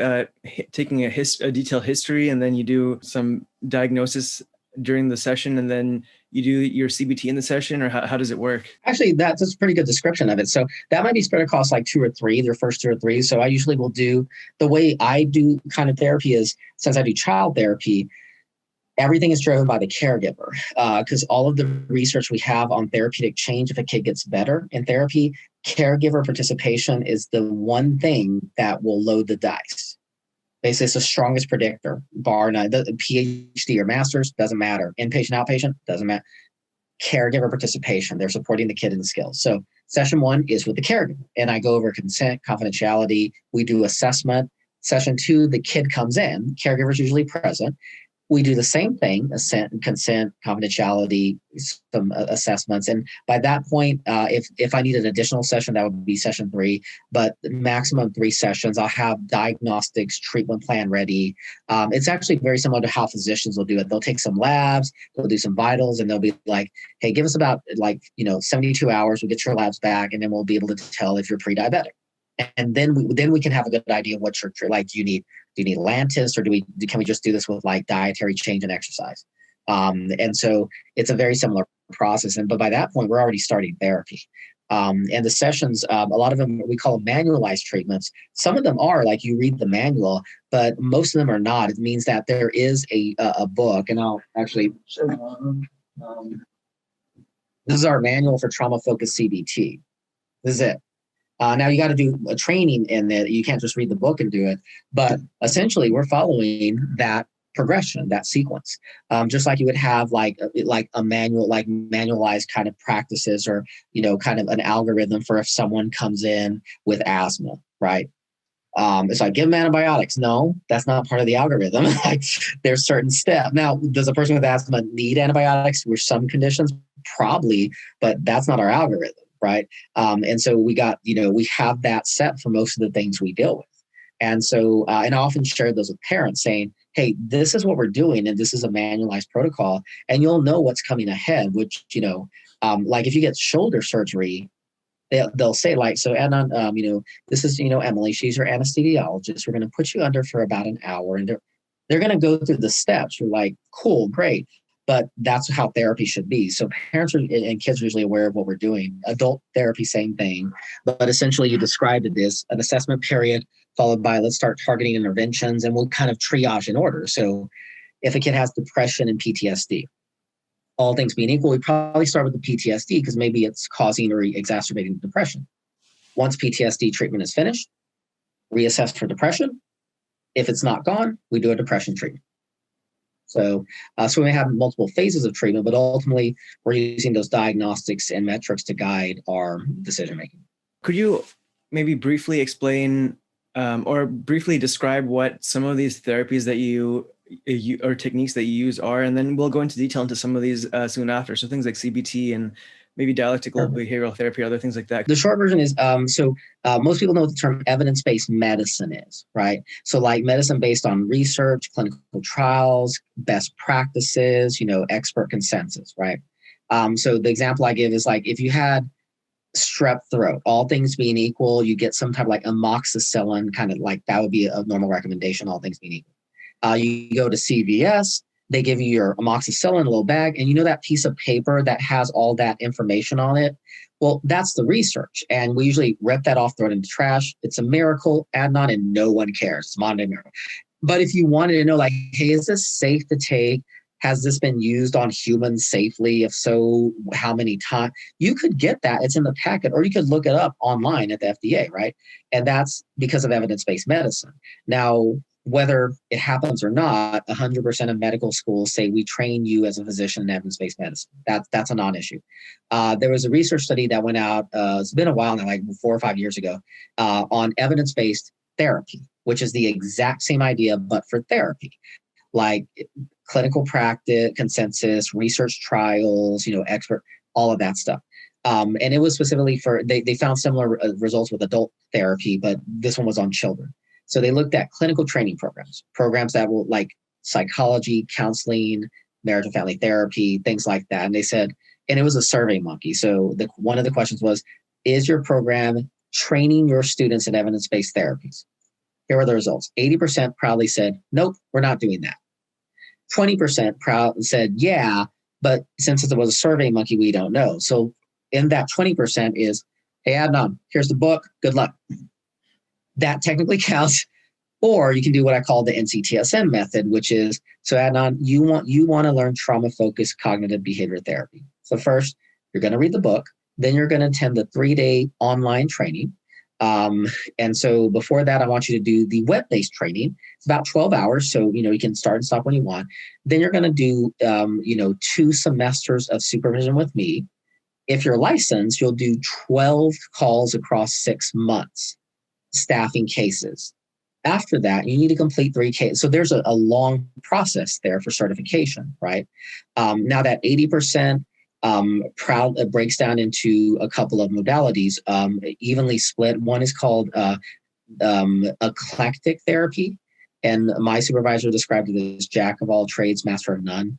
taking a detailed history, and then you do some diagnosis during the session, and then you do your CBT in the session, or how does it work? Actually, that's a pretty good description of it. So that might be spread across like their first 2 or 3. So I usually will do, the way I do kind of therapy is, since I do child therapy, everything is driven by the caregiver, because all of the research we have on therapeutic change, if a kid gets better in therapy, caregiver participation is the one thing that will load the dice. Basically, it's the strongest predictor, bar none. The PhD or master's, doesn't matter. Inpatient, outpatient, doesn't matter. Caregiver participation, they're supporting the kid in the skills. So session 1 is with the caregiver, and I go over consent, confidentiality. We do assessment. Session 2, the kid comes in. Caregiver's usually present. We do the same thing, consent, confidentiality, some assessments. And by that point, if I need an additional session, that would be session 3, but maximum 3 sessions. I'll have diagnostics, treatment plan ready. It's actually very similar to how physicians will do it. They'll take some labs, they'll do some vitals, and they'll be like, hey, give us about 72 hours. We'll get your labs back, and then we'll be able to tell if you're pre-diabetic. And then we can have a good idea of what you're like. Do you need Lantus, or can we just do this with like dietary change and exercise? And so it's a very similar process. But by that point, we're already starting therapy. And the sessions, a lot of them, we call them manualized treatments. Some of them are like you read the manual, but most of them are not. It means that there is a book, and I'll actually show you. This is our manual for trauma-focused CBT. This is it. Now you got to do a training in it. You can't just read the book and do it. But essentially, we're following that progression, that sequence, just like you would have like a manual, like manualized kind of practices, or kind of an algorithm for if someone comes in with asthma, right? It's like, give them antibiotics. No, that's not part of the algorithm. Like, there's certain steps. Now, does a person with asthma need antibiotics for some conditions? Probably, but that's not our algorithm. Right. And so we have that set for most of the things we deal with. And so, and I often share those with parents saying, hey, this is what we're doing, and this is a manualized protocol, and you'll know what's coming ahead, which, like if you get shoulder surgery, they'll say like, so Adnan, this is, Emily, she's your anesthesiologist. We're going to put you under for about an hour, and they're going to go through the steps. You're like, cool, great. But that's how therapy should be. So parents and kids are usually aware of what we're doing. Adult therapy, same thing. But essentially, you described it as an assessment period followed by let's start targeting interventions, and we'll kind of triage in order. So if a kid has depression and PTSD, all things being equal, we probably start with the PTSD because maybe it's causing or exacerbating depression. Once PTSD treatment is finished, reassess for depression. If it's not gone, we do a depression treatment. So we may have multiple phases of treatment, but ultimately we're using those diagnostics and metrics to guide our decision-making. Could you maybe briefly explain or briefly describe what some of these therapies that you or techniques that you use are, and then we'll go into detail into some of these soon after. So things like CBT and maybe dialectical behavioral therapy, other things like that. The short version is, most people know what the term evidence-based medicine is, right? So like medicine based on research, clinical trials, best practices, expert consensus, right? So the example I give is like, if you had strep throat, all things being equal, you get some type of like amoxicillin, kind of like that would be a normal recommendation, all things being equal. You go to CVS, they give you your amoxicillin, a little bag, and that piece of paper that has all that information on it? Well, that's the research. And we usually rip that off, throw it in the trash. It's a miracle, Adnan, and no one cares. It's a modern miracle. But if you wanted to know, like, hey, is this safe to take? Has this been used on humans safely? If so, how many times? You could get that. It's in the packet, or you could look it up online at the FDA, right? And that's because of evidence-based medicine. Now, whether it happens or not, 100% of medical schools say we train you as a physician in evidence-based medicine. That's a non-issue. There was a research study that went out, it's been a while now, like 4 or 5 years ago, on evidence-based therapy, which is the exact same idea, but for therapy. Like clinical practice, consensus, research trials, expert, all of that stuff. And it was specifically for, they found similar results with adult therapy, but this one was on children. So they looked at clinical training programs that will like psychology, counseling, marriage and family therapy, things like that. And they said, and it was a survey monkey. So one of the questions was, is your program training your students in evidence-based therapies? Here are the results. 80% proudly said, nope, we're not doing that. 20% proud said, yeah, but since it was a survey monkey, we don't know. So in that 20% is, hey, Adnan, here's the book. Good luck. That technically counts. Or you can do what I call the NCTSM method, which is, so Adnan, you want to learn trauma-focused cognitive behavior therapy. So first, you're going to read the book. Then you're going to attend the 3-day online training. And so before that, I want you to do the web-based training. It's about 12 hours. So, you can start and stop when you want. Then you're going to do, 2 semesters of supervision with me. If you're licensed, you'll do 12 calls across 6 months, staffing cases. After that, you need to complete 3 cases. So there's a long process there for certification, right? Now that 80% breaks down into a couple of modalities, evenly split. One is called eclectic therapy, and my supervisor described it as jack of all trades, master of none.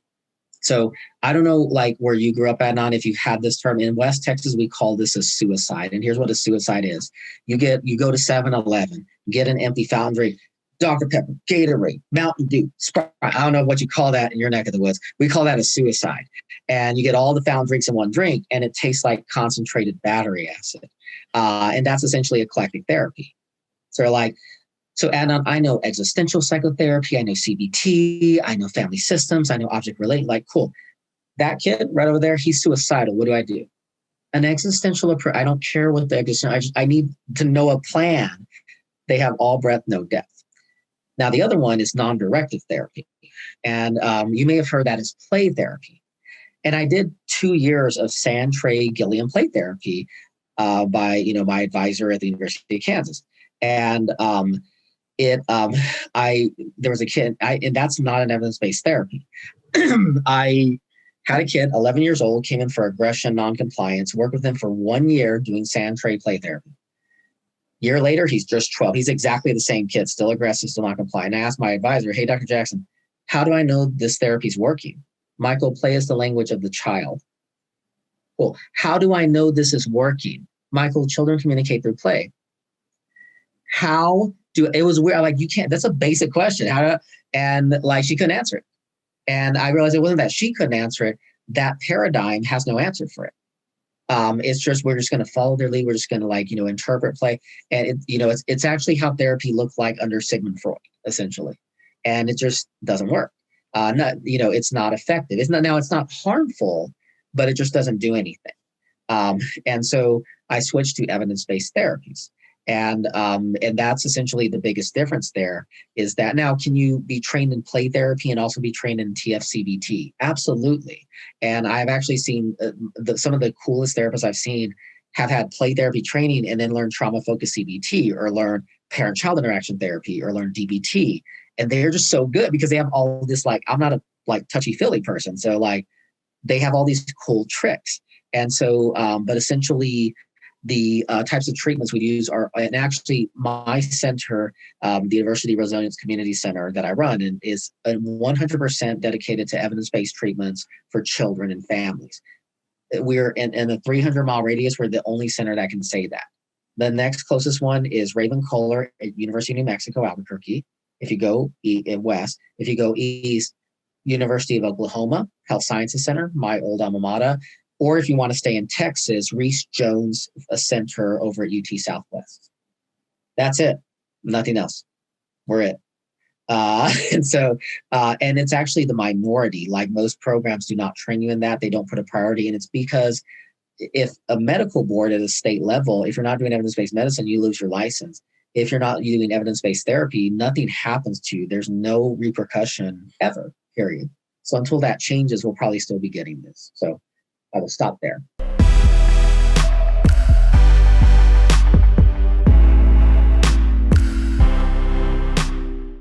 So I don't know, like where you grew up, Adnan, if you've had this term. In West Texas, we call this a suicide. And here's what a suicide is. You go to 7-Eleven, get an empty fountain drink, Dr. Pepper, Gatorade, Mountain Dew, Sprite. I don't know what you call that in your neck of the woods. We call that a suicide. And you get all the fountain drinks in one drink, and it tastes like concentrated battery acid. And that's essentially eclectic therapy. So Adnan, I know existential psychotherapy, I know CBT, I know family systems, I know object related. Like, cool. That kid right over there, he's suicidal. What do I do? An existential approach. I don't care what the existential. I need to know a plan. They have all breadth, no depth. Now, the other one is non-directive therapy. And you may have heard that as play therapy. And I did 2 years of San Trey Gilliam play therapy by my advisor at the University of Kansas. And there was a kid, and that's not an evidence-based therapy. I had a kid, 11 years old, came in for aggression, non-compliance, worked with him for 1 year doing San Trey play therapy. Year later, he's just 12. He's exactly the same kid, still aggressive, still not compliant. And I asked my advisor, hey, Dr. Jackson, how do I know this therapy is working? Michael, play is the language of the child. Well, how do I know this is working? Michael, children communicate through play. It was weird. Like, you can't, that's a basic question. She couldn't answer it. And I realized it wasn't that she couldn't answer it. That paradigm has no answer for it. It's just, we're just going to follow their lead. We're just going to interpret play. And it's actually how therapy looked like under Sigmund Freud, essentially. And it just doesn't work. It's not effective. It's not harmful, but it just doesn't do anything. And so I switched to evidence-based therapies. And that's essentially the biggest difference there is that now, can you be trained in play therapy and also be trained in TFCBT? Absolutely. And I've actually seen some of the coolest therapists I've seen have had play therapy training and then learn trauma-focused CBT or learn parent-child interaction therapy or learn DBT. And they're just so good because they have all this, I'm not a touchy-feely person. So they have all these cool tricks. And so, but essentially, the types of treatments we use are, and actually my center, the University Resilience Community Center that I run, and is 100% dedicated to evidence-based treatments for children and families. We're in a 300-mile radius. We're the only center that can say that. The next closest one is Raven Kohler at University of New Mexico, Albuquerque. If you go west, if you go east, University of Oklahoma, Health Sciences Center, my old alma mater. Or if you want to stay in Texas, Reese Jones Center over at UT Southwest. That's it. Nothing else. We're it. And it's actually the minority. Like most programs do not train you in that. They don't put a priority. And it's because if a medical board at a state level, if you're not doing evidence-based medicine, you lose your license. If you're not doing evidence-based therapy, nothing happens to you. There's no repercussion ever, period. So until that changes, we'll probably still be getting this. So I will stop there.